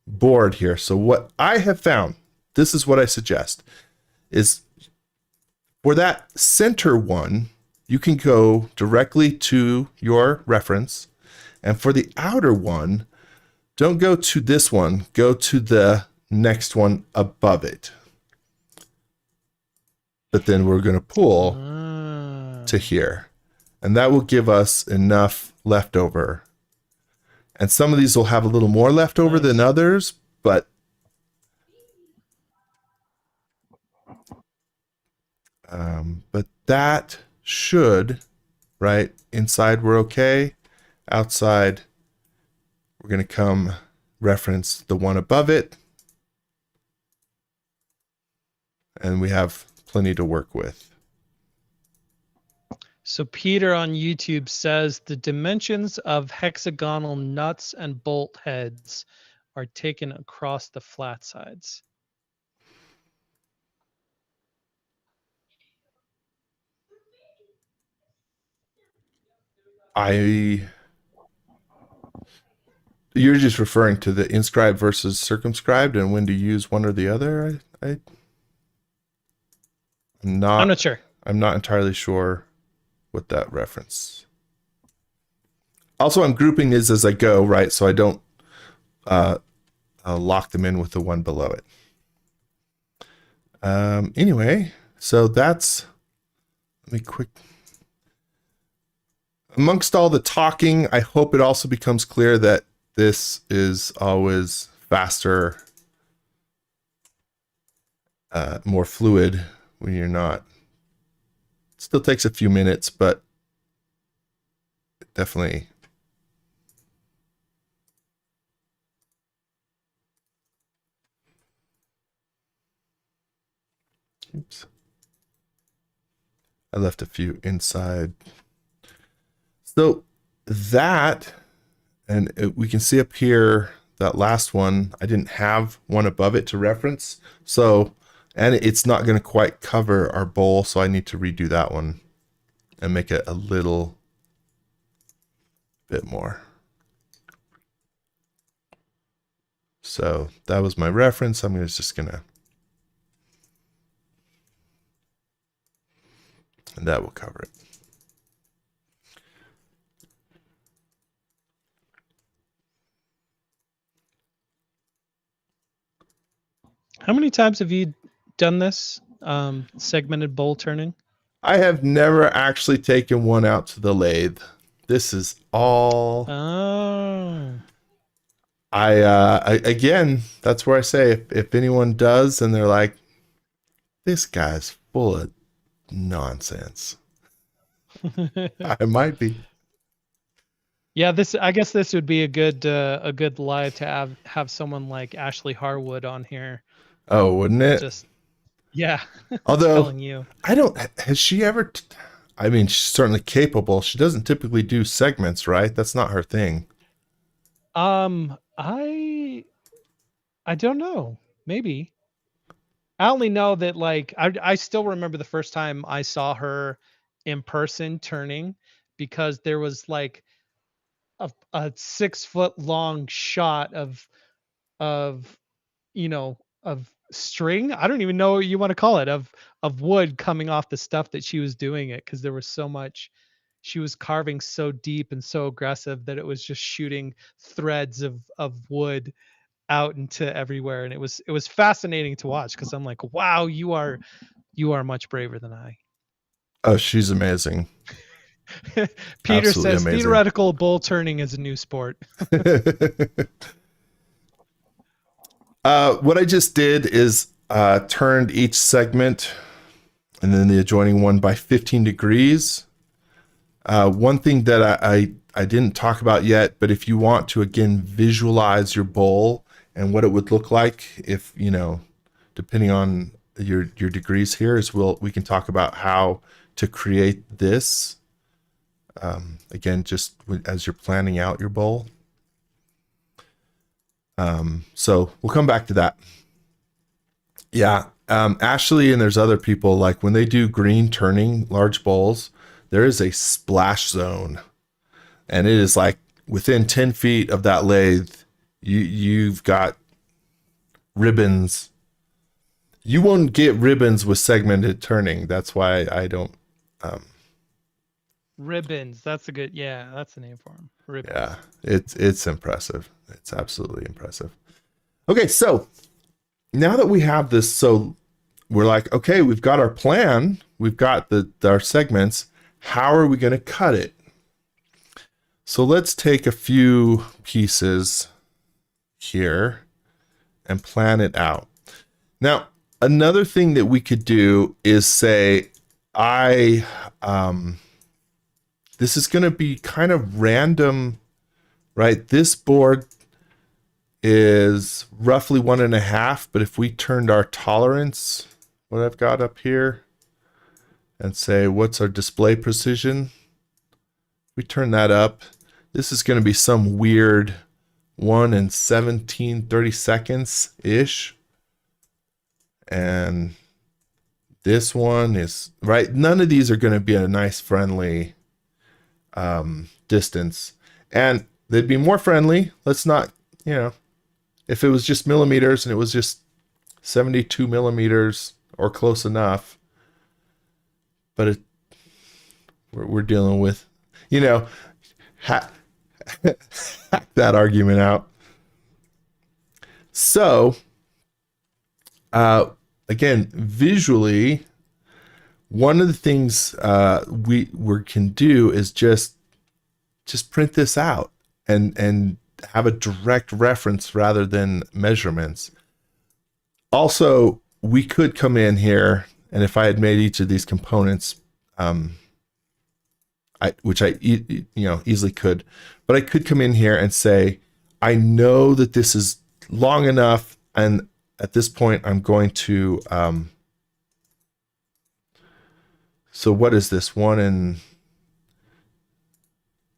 board here. So what I have found, this is what I suggest, is for that center one, you can go directly to your reference. And for the outer one, don't go to this one, go to the next one above it. But then we're going to pull to here. And that will give us enough leftover. And some of these will have a little more leftover than others, but that should, right? Inside we're okay. Outside, we're going to come reference the one above it. And we have plenty to work with. So Peter on YouTube says the dimensions of hexagonal nuts and bolt heads are taken across the flat sides. I You're just referring to the inscribed versus circumscribed and when to use one or the other. I'm I'm not not sure. I'm not entirely sure what that reference. Also, I'm grouping these as I go, right? So I don't uh, lock them in with the one below it. Anyway, so that's, let me quick. Amongst all the talking, I hope it also becomes clear that this is always faster, more fluid when you're not. It still takes a few minutes, but definitely. Oops. I left a few inside. So that, and we can see up here, that last one, I didn't have one above it to reference. So, and it's not going to quite cover our bowl. So I need to redo that one and make it a little bit more. So that was my reference. I'm just going to, and that will cover it. How many times have you done this segmented bowl turning? I have never actually taken one out to the lathe. This is all. Oh. Again, that's where I say if anyone does and they're like, this guy's full of nonsense, I might be. Yeah, I guess this would be a good live to have someone like Ashley Harwood on here. Oh, wouldn't it? Just yeah. Although telling you. I don't, has she ever, I mean, she's certainly capable. She doesn't typically do segments, right? That's not her thing. I don't know. Maybe. I only know that like I still remember the first time I saw her in person turning because there was like a 6 foot long shot of of string. I don't even know what you want to call it, of wood coming off the stuff that she was doing it, because there was so much. She was carving so deep and so aggressive that it was just shooting threads of wood out into everywhere, and it was fascinating to watch because I'm like, wow, you are much braver than I. Oh, she's amazing. Peter Absolutely says amazing. theoretical bull turning is a new sport. What I just did is turned each segment and then the adjoining one by 15 degrees. One thing that I didn't talk about yet, but if you want to, again, visualize your bowl and what it would look like if, depending on your degrees here, we can talk about how to create this. Again, just as you're planning out your bowl. So we'll come back to that. Yeah. Ashley and there's other people, like when they do green turning large bowls, there is a splash zone, and it is like within 10 feet of that lathe, you've got ribbons. You won't get ribbons with segmented turning. That's why I don't. Ribbons. That's a good. Yeah, that's the name for them. Ribbons. Yeah, it's impressive. It's absolutely impressive. Okay, so now that we have this, so we're like, okay, we've got our plan, we've got our segments. How are we going to cut it? So let's take a few pieces here and plan it out. Now, another thing that we could do is say, this is going to be kind of random, right? This board is roughly 1.5, but if we turned our tolerance, what I've got up here, and say, what's our display precision? We turn that up. This is going to be some weird 1 in 17/32 and this one is right. None of these are going to be a nice friendly distance, and they'd be more friendly. Let's not, if it was just millimeters and it was just 72 millimeters or close enough, but we're dealing with, hack that argument out. So, again, visually, one of the things we can do is just print this out and have a direct reference rather than measurements. Also, we could come in here, and if I had made each of these components, which I easily could, but I could come in here and say, I know that this is long enough, and at this point I'm going to so what is this?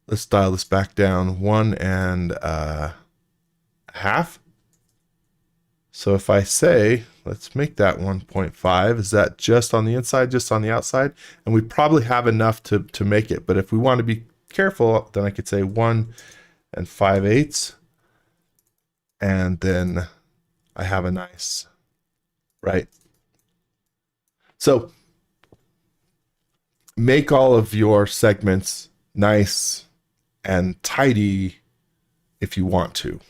Let's dial this back down, 1.5. So if I say, let's make that 1.5, is that just on the inside, just on the outside? And we probably have enough to make it, but if we want to be careful, then I could say 1 5/8, and then I have a nice, right? So make all of your segments nice and tidy if you want to.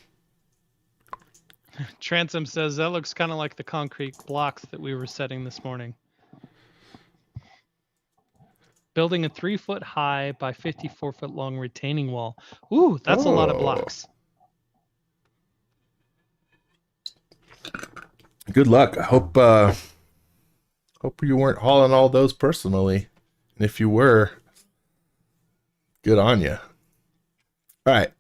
Transom says that looks kind of like the concrete blocks that we were setting this morning. Building a 3-foot high by 54-foot long retaining wall. Ooh, that's a lot of blocks. Good luck. I hope you weren't hauling all those personally. And if you were, good on you. All right.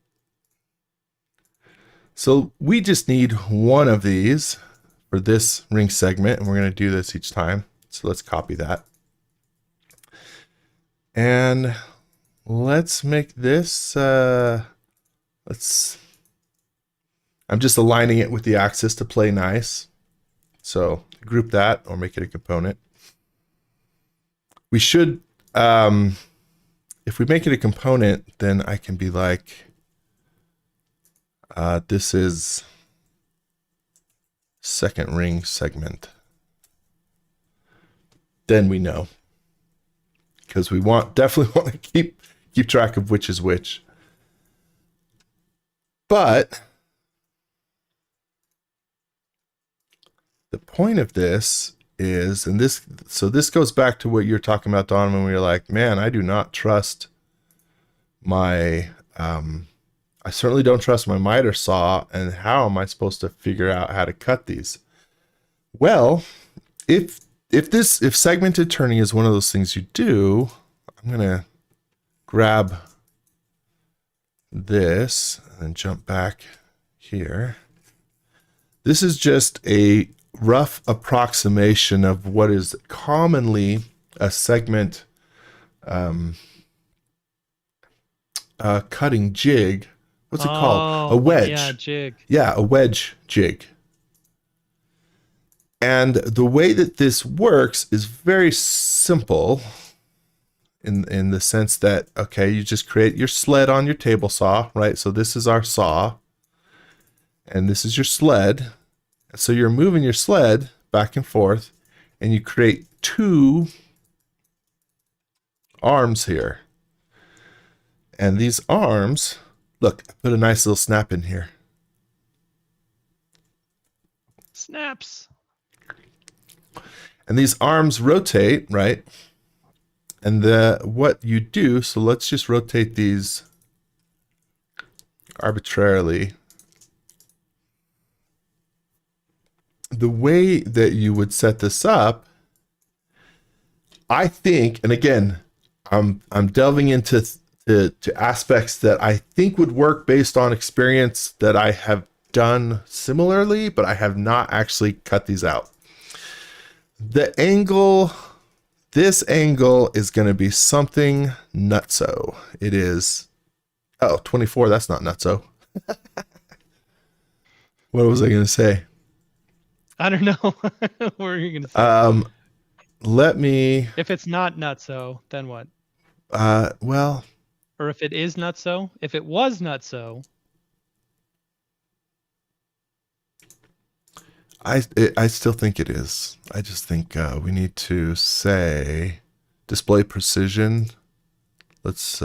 So we just need one of these for this ring segment, and we're going to do this each time. So let's copy that. And let's make this, I'm just aligning it with the axis to play nice. So group that or make it a component. We should, if we make it a component, then I can be like, this is second ring segment. Then we know, because we definitely want to keep track of which is which. But the point of this is, and this goes back to what you're talking about, Don, when we were like, man, I do not trust my, I certainly don't trust my miter saw, and how am I supposed to figure out how to cut these? Well, if segmented turning is one of those things you do, I'm gonna grab this and jump back here. This is just a rough approximation of what is commonly a segment cutting jig. What's it called? A wedge. Yeah, jig. Yeah, a wedge jig. And the way that this works is very simple in the sense that, okay, you just create your sled on your table saw, right? So this is our saw, and this is your sled. So you're moving your sled back and forth, and you create 2 arms here. And these arms, look, I put a nice little snap in here. Snaps. And these arms rotate, right? And what you do, so let's just rotate these arbitrarily. The way that you would set this up, I think, and again, I'm delving into aspects that I think would work based on experience that I have done similarly, but I have not actually cut these out. The angle, this angle is going to be something nutso. It is, 24, that's not nutso. What was I going to say? I don't know. What are you going to say? Let me... If it's not nutso, then what? Well, or if it is not so. If it was not so. I still think it is. I just think we need to say display precision. Let's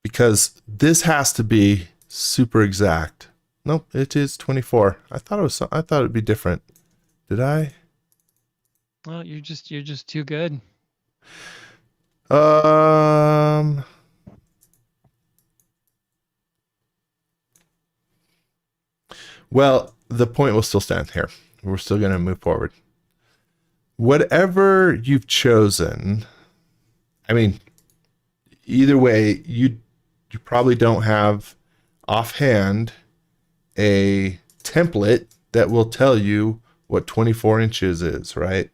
because this has to be super exact. Nope, it is 24. I thought it'd be different. Did I? Well, you're just too good. Well, the point will still stand here. We're still going to move forward. Whatever you've chosen, I mean, either way, you probably don't have offhand a template that will tell you what 24 inches is, right?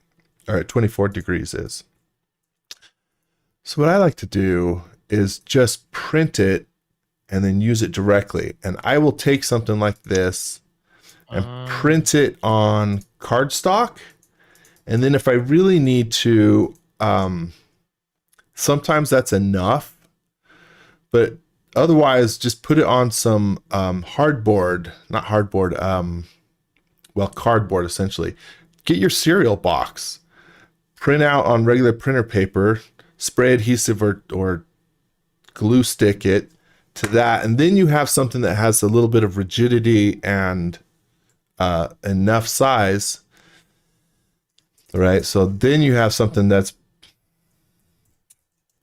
Or 24 degrees is. So what I like to do is just print it and then use it directly. And I will take something like this and print it on cardstock. And then if I really need to, sometimes that's enough. But otherwise, just put it on some cardboard essentially. Get your cereal box, print out on regular printer paper, spray adhesive or glue stick it to that, and then you have something that has a little bit of rigidity and enough size. All right, so then you have something that's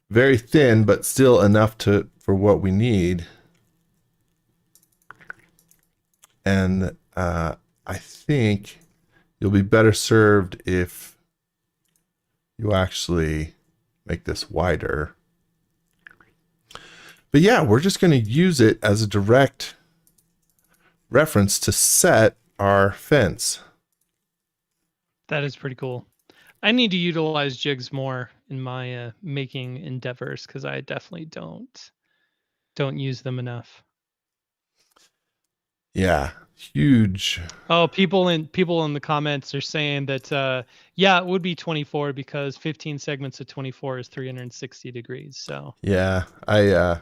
very thin but still enough for what we need. And I think you'll be better served if you actually make this wider. But yeah, we're just going to use it as a direct reference to set our fence. That is pretty cool. I need to utilize jigs more in my making endeavors because I definitely don't use them enough. Yeah, huge. Oh, people in the comments are saying that yeah, it would be 24 because 15 segments of 24 is 360 degrees. So yeah, yeah.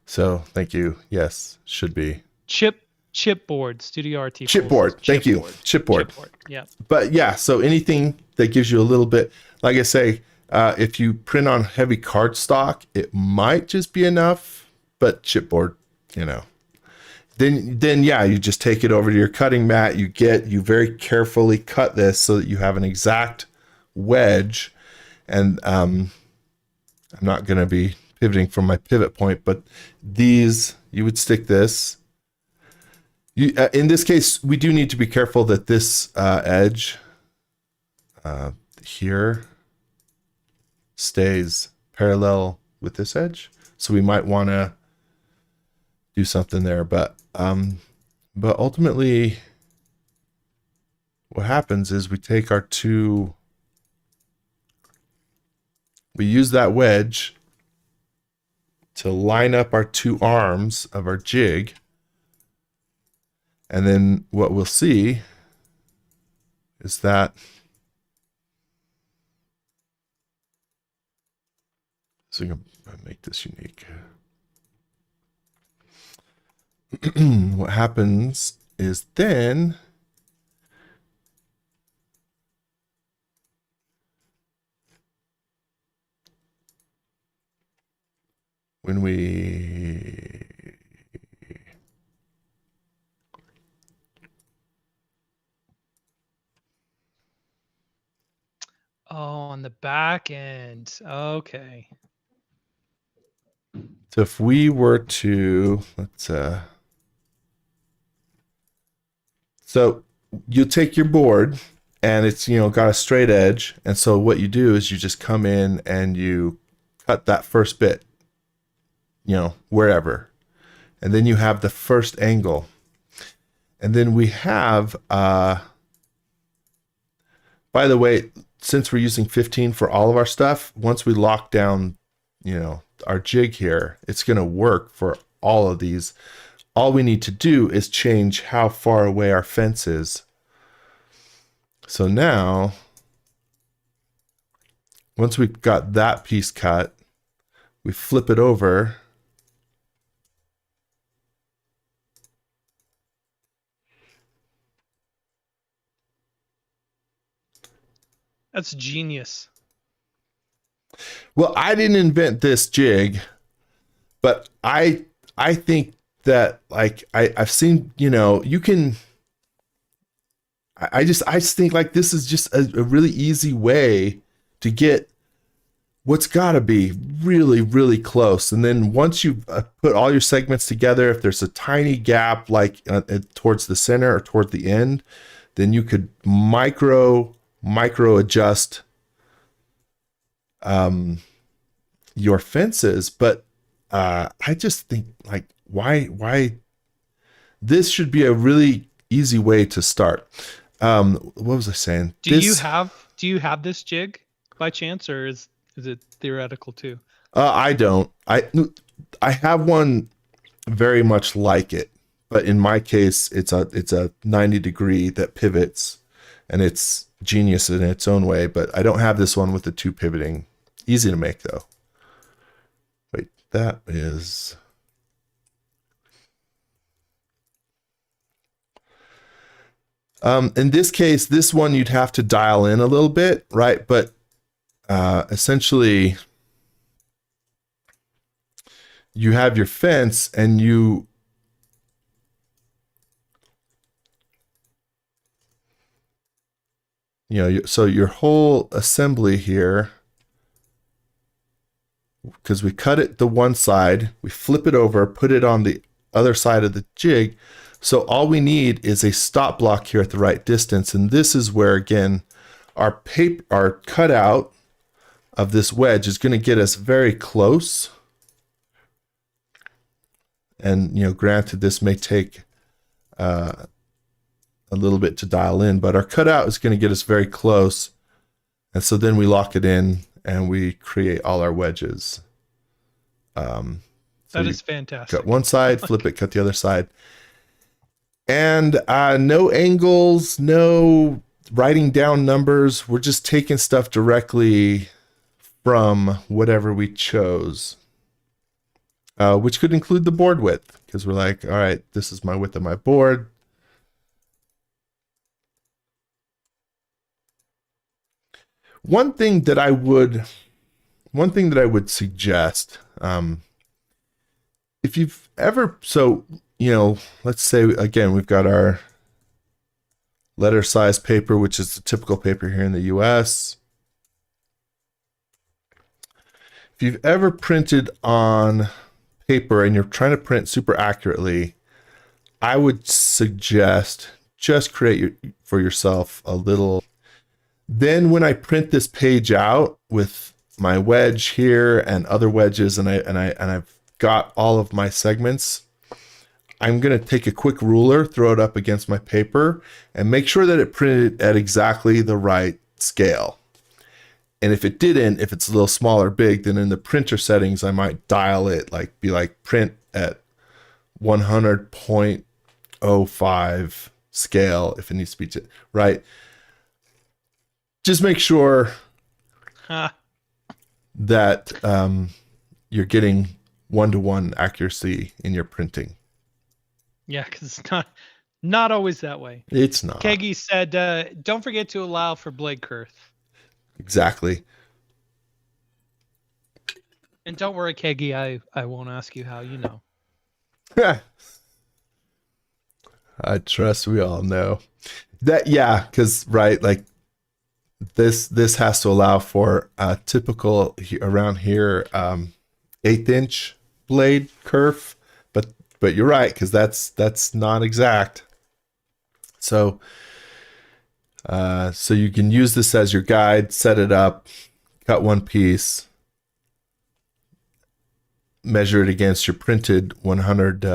So thank you. Yes, should be chipboard studio RT chipboard. Thank you, chipboard. Yeah. But yeah, so anything that gives you a little bit, like I say, if you print on heavy cardstock, it might just be enough. But chipboard, then yeah, you just take it over to your cutting mat. You very carefully cut this so that you have an exact wedge. And I'm not going to be pivoting from my pivot point, but these, you would stick this. In this case, we do need to be careful that this edge here stays parallel with this edge. So we might want to do something there, but ultimately what happens is we take we use that wedge to line up our two arms of our jig. And then what we'll see is that so I'm going to make this unique. What happens is then when we on the back end. Okay. So if we were to, so you take your board and it's, got a straight edge. And so what you do is you just come in and you cut that first bit, wherever. And then you have the first angle. And then we have, by the way, since we're using 15 for all of our stuff, once we lock down, our jig here, it's going to work for all of these all we need to do is change how far away our fence is. So now, once we've got that piece cut, we flip it over. That's genius. Well, I didn't invent this jig, but I think that, like, I've seen, you can, I just think like this is just a really easy way to get what's got to be really, really close. And then once you put all your segments together, if there's a tiny gap, like towards the center or toward the end, then you could micro adjust your fences. But I just think, like, why this should be a really easy way to start. What was I saying? Do you have this jig by chance, or is it theoretical too? I don't. I have one very much like it, but in my case, it's a 90 degree that pivots, and it's genius in its own way. But I don't have this one with the two pivoting. Easy to make though. Wait, that is. In this case, this one you'd have to dial in a little bit, right? But essentially, you have your fence, and so your whole assembly here, because we cut it the one side, we flip it over, put it on the other side of the jig. So all we need is a stop block here at the right distance. And this is where, again, our cutout of this wedge is going to get us very close. And, granted, this may take a little bit to dial in, but our cutout is going to get us very close. And so then we lock it in and we create all our wedges. That is fantastic. Cut one side, flip it, cut the other side. And no angles, no writing down numbers. We're just taking stuff directly from whatever we chose, which could include the board width, because we're like, all right, this is my width of my board. One thing that I would suggest, if you've ever, let's say, again, we've got our letter size paper, which is the typical paper here in the US. If you've ever printed on paper and you're trying to print super accurately, I would suggest just create for yourself a little. Then when I print this page out with my wedge here and other wedges, and I've got all of my segments, I'm going to take a quick ruler, throw it up against my paper, and make sure that it printed at exactly the right scale. And if it didn't, if it's a little small or big, then in the printer settings, I might dial it, be like print at 100.05 scale if it needs to be, right? Just make sure that you're getting one-to-one accuracy in your printing. Yeah, because it's not always that way. It's not. Keggy said, don't forget to allow for blade girth. Exactly. And don't worry, Keggy, I won't ask you how you know. I trust we all know. That, yeah, because, right, like, this has to allow for a typical, around here, 1/8 inch blade kerf. But you're right, because that's not exact. So you can use this as your guide, set it up, cut one piece, measure it against your printed 100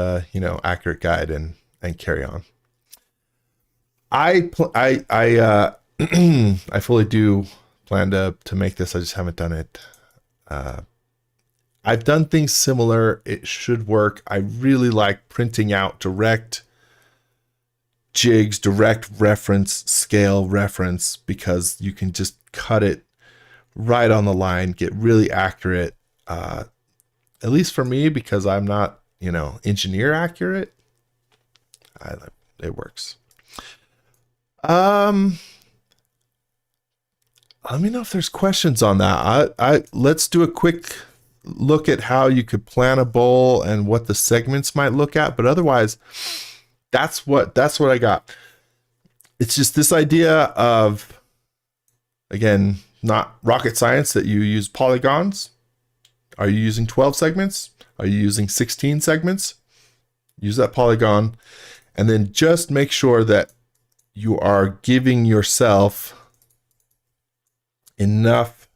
accurate guide, and carry on. I fully do plan to make this. I just haven't done it. I've done things similar. It should work. I really like printing out direct jigs, direct reference, scale reference, because you can just cut it right on the line, get really accurate. At least for me, because I'm not, engineer accurate. It works. Let me know if there's questions on that. Let's do a quick look at how you could plan a bowl and what the segments might look at. But otherwise, that's what I got. It's just this idea of, again, not rocket science, that you use polygons. Are you using 12 segments? Are you using 16 segments? Use that polygon, and then just make sure that you are giving yourself enough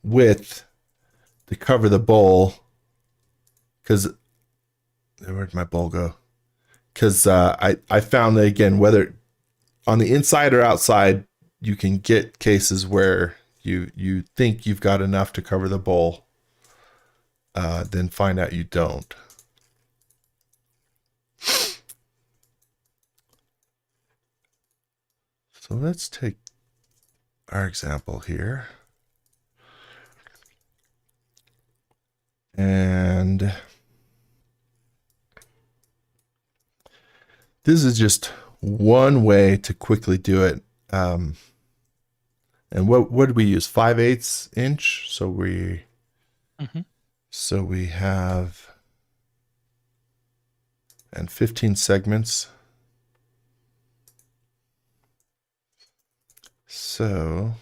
width to cover the bowl. Because where'd my bowl go? Because I found that, again, whether on the inside or outside, you can get cases where you think you've got enough to cover the bowl, then find out you don't. So let's take our example here. And this is just one way to quickly do it. And what did we use? 5/8 inch. So we have, and 15 segments. So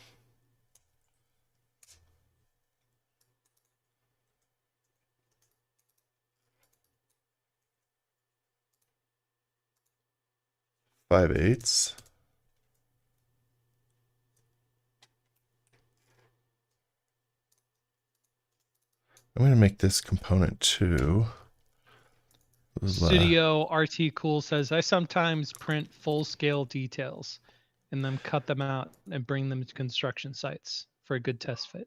five eighths. I'm going to make this component 2. Studio RT Cool says, I sometimes print full scale details and then cut them out and bring them to construction sites for a good test fit.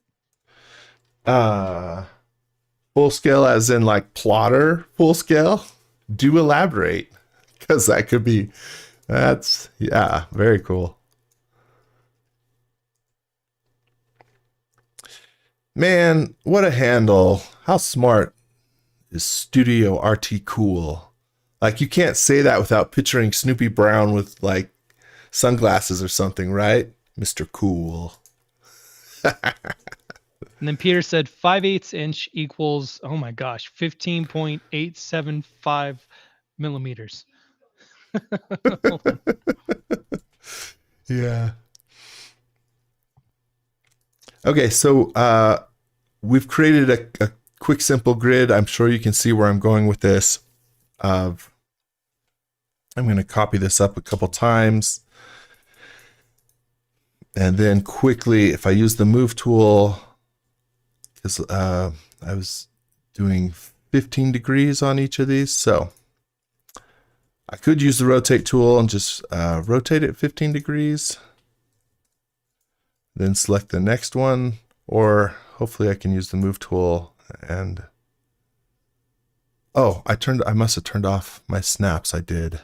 Full scale as in like plotter full scale? Do elaborate, because that could be, yeah, very cool. Man, what a handle. How smart is Studio RT Cool? Like, you can't say that without picturing Snoopy Brown with like sunglasses or something, right? Mr. Cool. And then Peter said 5/8 inch equals, oh my gosh, 15.875 millimeters. Yeah. Okay, so we've created a quick, simple grid. I'm sure you can see where I'm going with this. I'm going to copy this up a couple times. And then quickly, if I use the move tool, because I was doing 15 degrees on each of these. So I could use the rotate tool and just rotate it 15 degrees. Then select the next one, or hopefully I can use the move tool and, oh, I must have turned off my snaps. I did.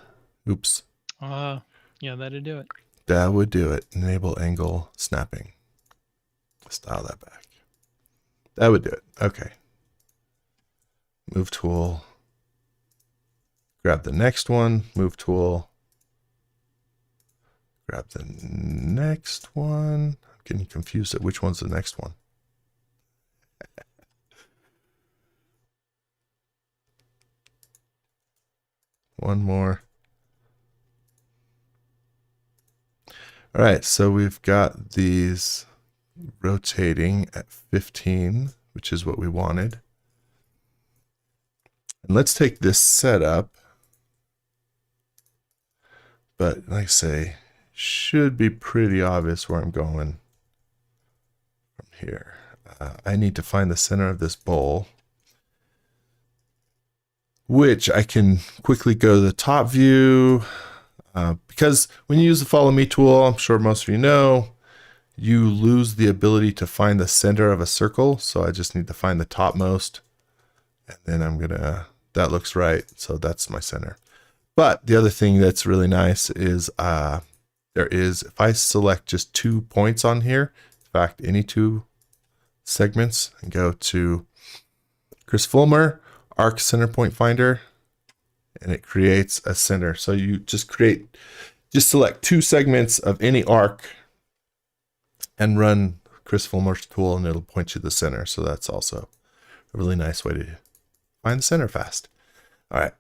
Oops. Yeah, that'd do it. That would do it. Enable angle snapping. Style that back. That would do it. Okay. Move tool. Grab the next one. Move tool. Grab the next one. I'm getting confused at which one's the next one. One more. All right, so we've got these rotating at 15, which is what we wanted. And let's take this setup. But like I say, should be pretty obvious where I'm going from here. I need to find the center of this bowl, which I can quickly go to the top view. Because when you use the follow me tool, I'm sure most of you know, you lose the ability to find the center of a circle. So I just need to find the topmost, and then I'm gonna, that looks right. So that's my center. But the other thing that's really nice is if I select just 2 points on here, in fact, any 2 segments, and go to Chris Fulmer, Arc Center Point Finder, and it creates a center. So you just select 2 segments of any arc and run Chris Fulmer's tool, and it'll point you to the center. So that's also a really nice way to find the center fast. All right.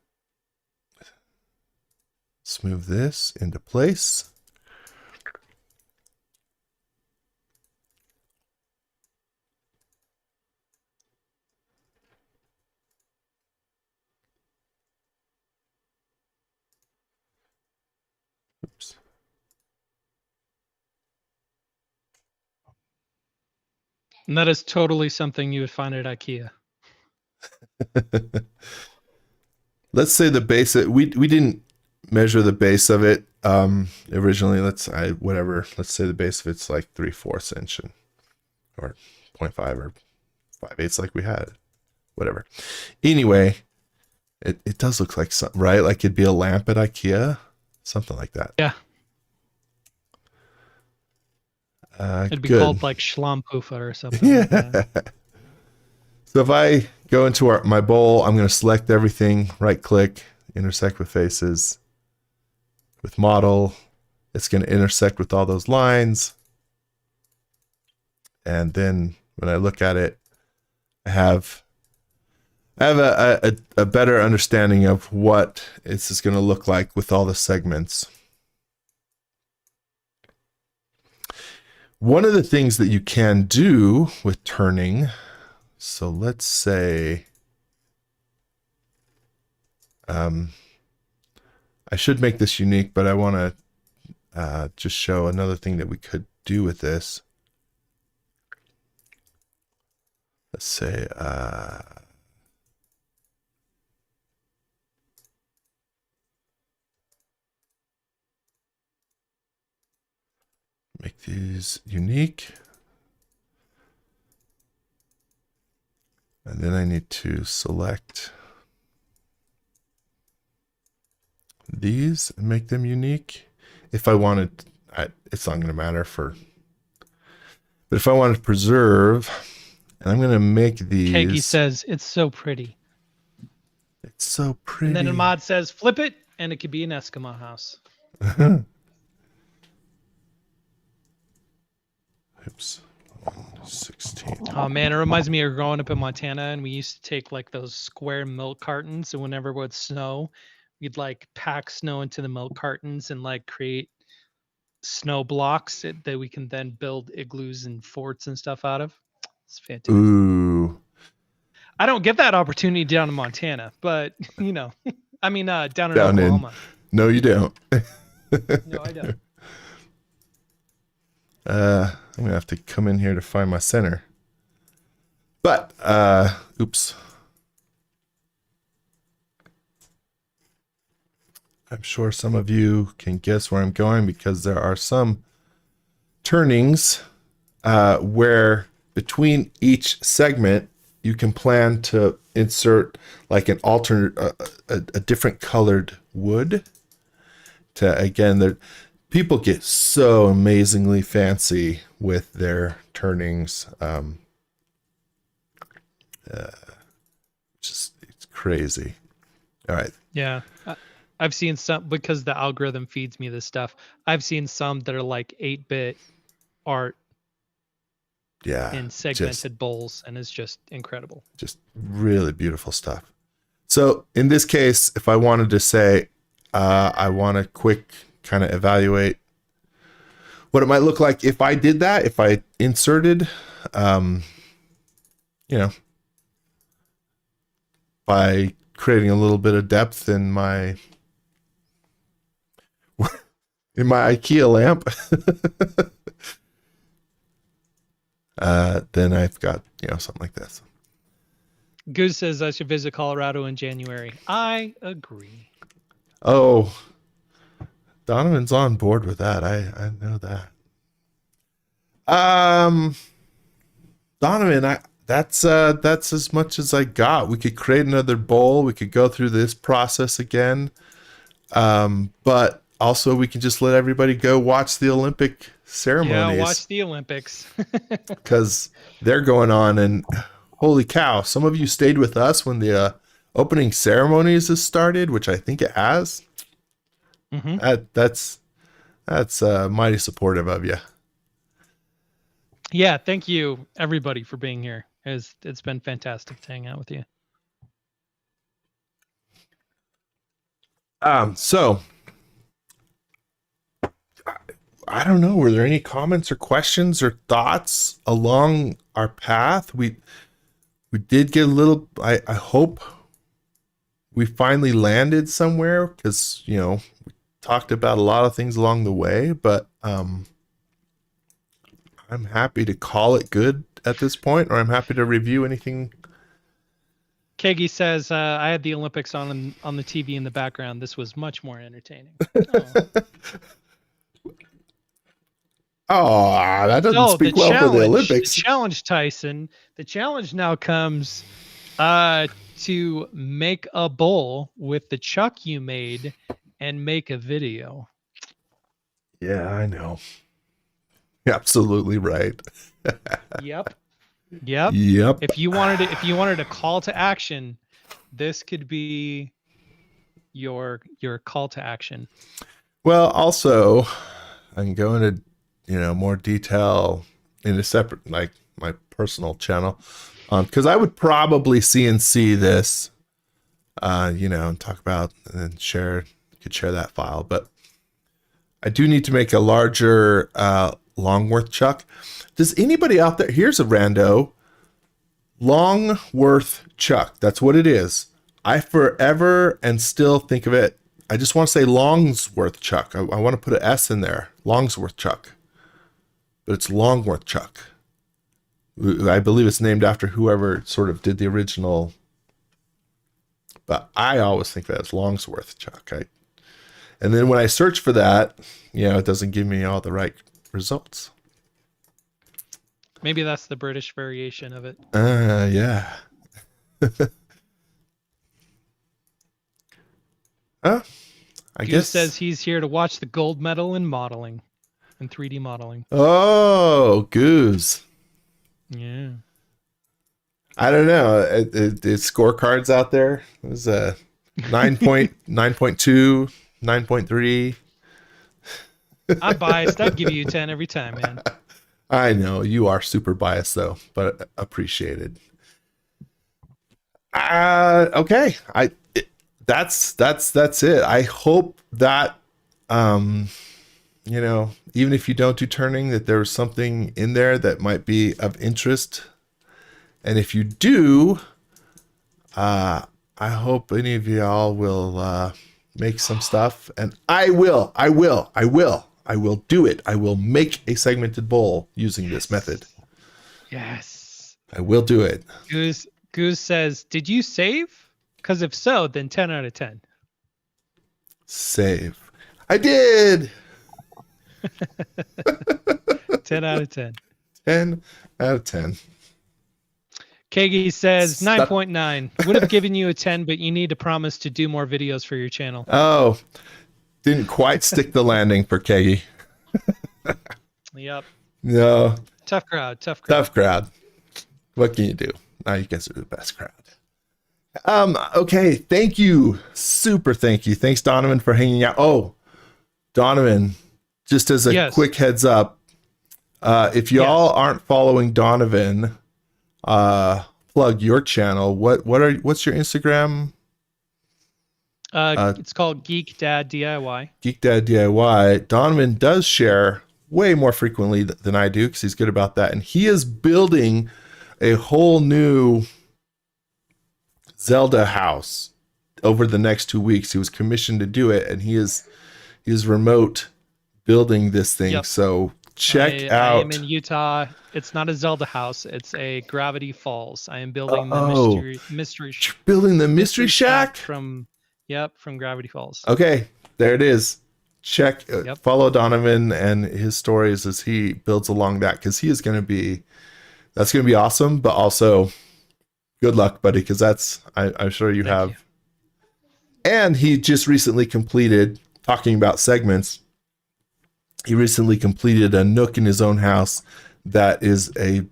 Let's move this into place. Oops. And that is totally something you would find at IKEA. Let's say the base, we didn't measure the base of it originally. Let's say the base of it's like 3/4 inch or 0.5 or 5/8 like we had. Whatever. Anyway, it does look like something, right? Like it'd be a lamp at IKEA, something like that. Yeah. It'd be called like Schlampufa or something. Yeah. Like that. So if I go into my bowl, I'm going to select everything, right click, intersect with faces, with model. It's going to intersect with all those lines. And then when I look at it, I have a better understanding of what this is going to look like with all the segments. One of the things that you can do with turning, so let's say, I should make this unique, but I want to just show another thing that we could do with this. Let's say, make these unique. And then I need to select these and make them unique. If I wanted, it's not going to matter but if I want to preserve, and I'm going to make these. Kegi says, it's so pretty. It's so pretty. And then Ahmad says, flip it, and it could be an Eskimo house. Oops. 16. Oh man, it reminds me of growing up in Montana, and we used to take like those square milk cartons, and whenever it would snow, we'd like pack snow into the milk cartons and like create snow blocks that we can then build igloos and forts and stuff out of. It's fantastic. Ooh. I don't get that opportunity down in Montana, but you know, I mean, down in Oklahoma. No, you don't. No, I don't. I'm gonna have to come in here to find my center. But oops. I'm sure some of you can guess where I'm going, because there are some turnings where between each segment you can plan to insert like an alternate, a different colored wood. To again, people get so amazingly fancy with their turnings. Just it's crazy. All right. Yeah. I've seen some, because the algorithm feeds me this stuff. I've seen some that are like 8-bit art. Yeah. In segmented bowls, and it's just incredible. Just really beautiful stuff. So in this case, if I wanted to say, I want to quick kind of evaluate what it might look like if I did that, if I inserted, by creating a little bit of depth in my IKEA lamp, then I've got, something like this. Goose says I should visit Colorado in January. I agree. Oh, Donovan's on board with that. I know that. Um, Donovan, that's as much as I got. We could create another bowl. We could go through this process again. But also we can just let everybody go watch the Olympic Yeah, ceremonies watch the Olympics. because they're going on. And holy cow, some of you stayed with us when the opening ceremonies has started, which I think it has. Mm-hmm. That's mighty supportive of you. Yeah, thank you everybody for being here. It's been fantastic to hang out with you. So I don't know. Were there any comments or questions or thoughts along our path? We did get a little. I hope we finally landed somewhere because we talked about a lot of things along the way, but I'm happy to call it good at this point, or I'm happy to review anything. Kegi says, I had the Olympics on the TV in the background. This was much more entertaining. Oh, that doesn't speak well for the Olympics. The challenge, Tyson. The challenge now comes to make a bowl with the chuck you made and make a video. Yeah, I know. You're absolutely right. Yep. If you wanted a call to action, this could be your call to action. Well, also, I can go into more detail in a separate, like my personal channel, because I would probably CNC this, and talk about and share. Could share that file, but I do need to make a larger Longworth chuck. Does anybody out there? Here's a rando. Longworth chuck. That's what it is. I forever and still think of it. I just want to say Longsworth chuck. I want to put an S in there. Longsworth chuck. But it's Longworth chuck. I believe it's named after whoever sort of did the original. But I always think that it's Longsworth chuck. And then when I search for that, it doesn't give me all the right results. Maybe that's the British variation of it. Yeah. I guess says he's here to watch the gold medal in modeling, in 3D modeling. Oh, Goose. Yeah. I don't know. It's scorecards out there. It was a 9.2, 9.3. I'm biased. I'd give you 10 every time, man. I know you are super biased though, but appreciated. Okay. That's it. I hope that even if you don't do turning, that there's something in there that might be of interest. And if you do, I hope any of y'all will make some stuff, and I will do it. I will make a segmented bowl using this method. Yes. I will do it. Goose says, did you save? Because if so, then 10 out of 10. Save. I did. 10 out of 10. 10 out of 10. Kegi says 9.9. Would have given you a 10, but you need to promise to do more videos for your channel. Oh, didn't quite stick the landing for Kegi. Yep. No. Tough crowd. What can you do? Now you guys are the best crowd. Okay, thank you. Super thank you. Thanks, Donovan, for hanging out. Oh, Donovan, just as a quick heads up, if y'all aren't following Donovan, plug your channel. What's your Instagram? It's called Geek Dad DIY. Geek Dad DIY. Donovan does share way more frequently than I do because he's good about that, and he is building a whole new Zelda house over the next 2 weeks. He was commissioned to do it, and he is remote building this thing. Yep. So check out. I am in Utah. It's not a Zelda house. It's a Gravity Falls. I am building the mystery. Building the mystery shack from Gravity Falls. Okay, there it is. check, Yep. follow Donovan and his stories as he builds along that, because he is going to be, that's going to be awesome. But also, good luck, buddy, because I'm sure you Thank you. have. And he just recently completed, talking about segments, he recently completed a nook in his own house that is a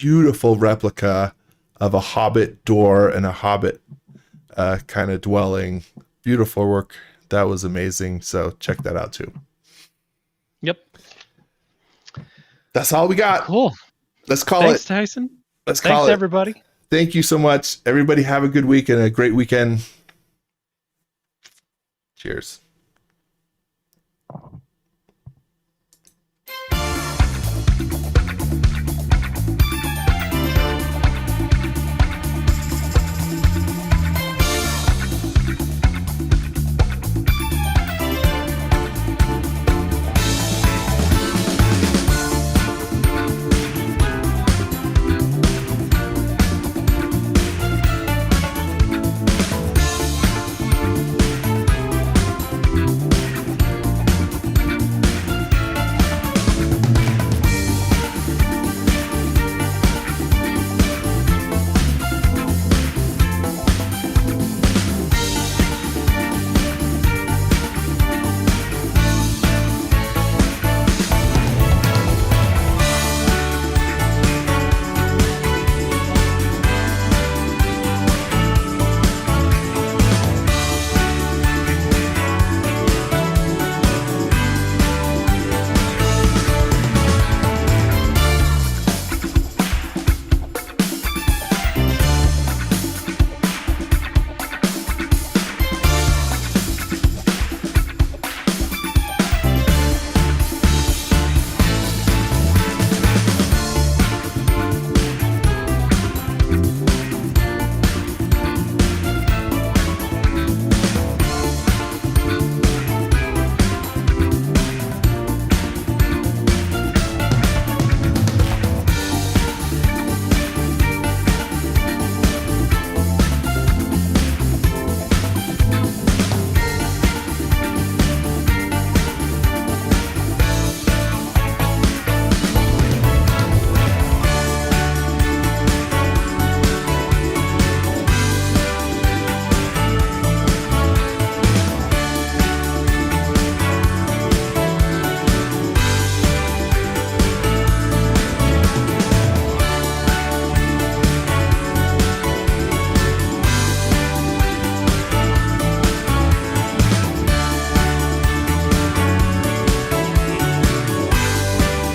beautiful replica of a Hobbit door and a Hobbit kind of dwelling. Beautiful work. That was amazing. So check that out too. Yep. That's all we got. Cool. Let's call Thanks, it. Tyson. Let's call Thanks, it. everybody. Thank you so much. Everybody have a good week and a great weekend. Cheers.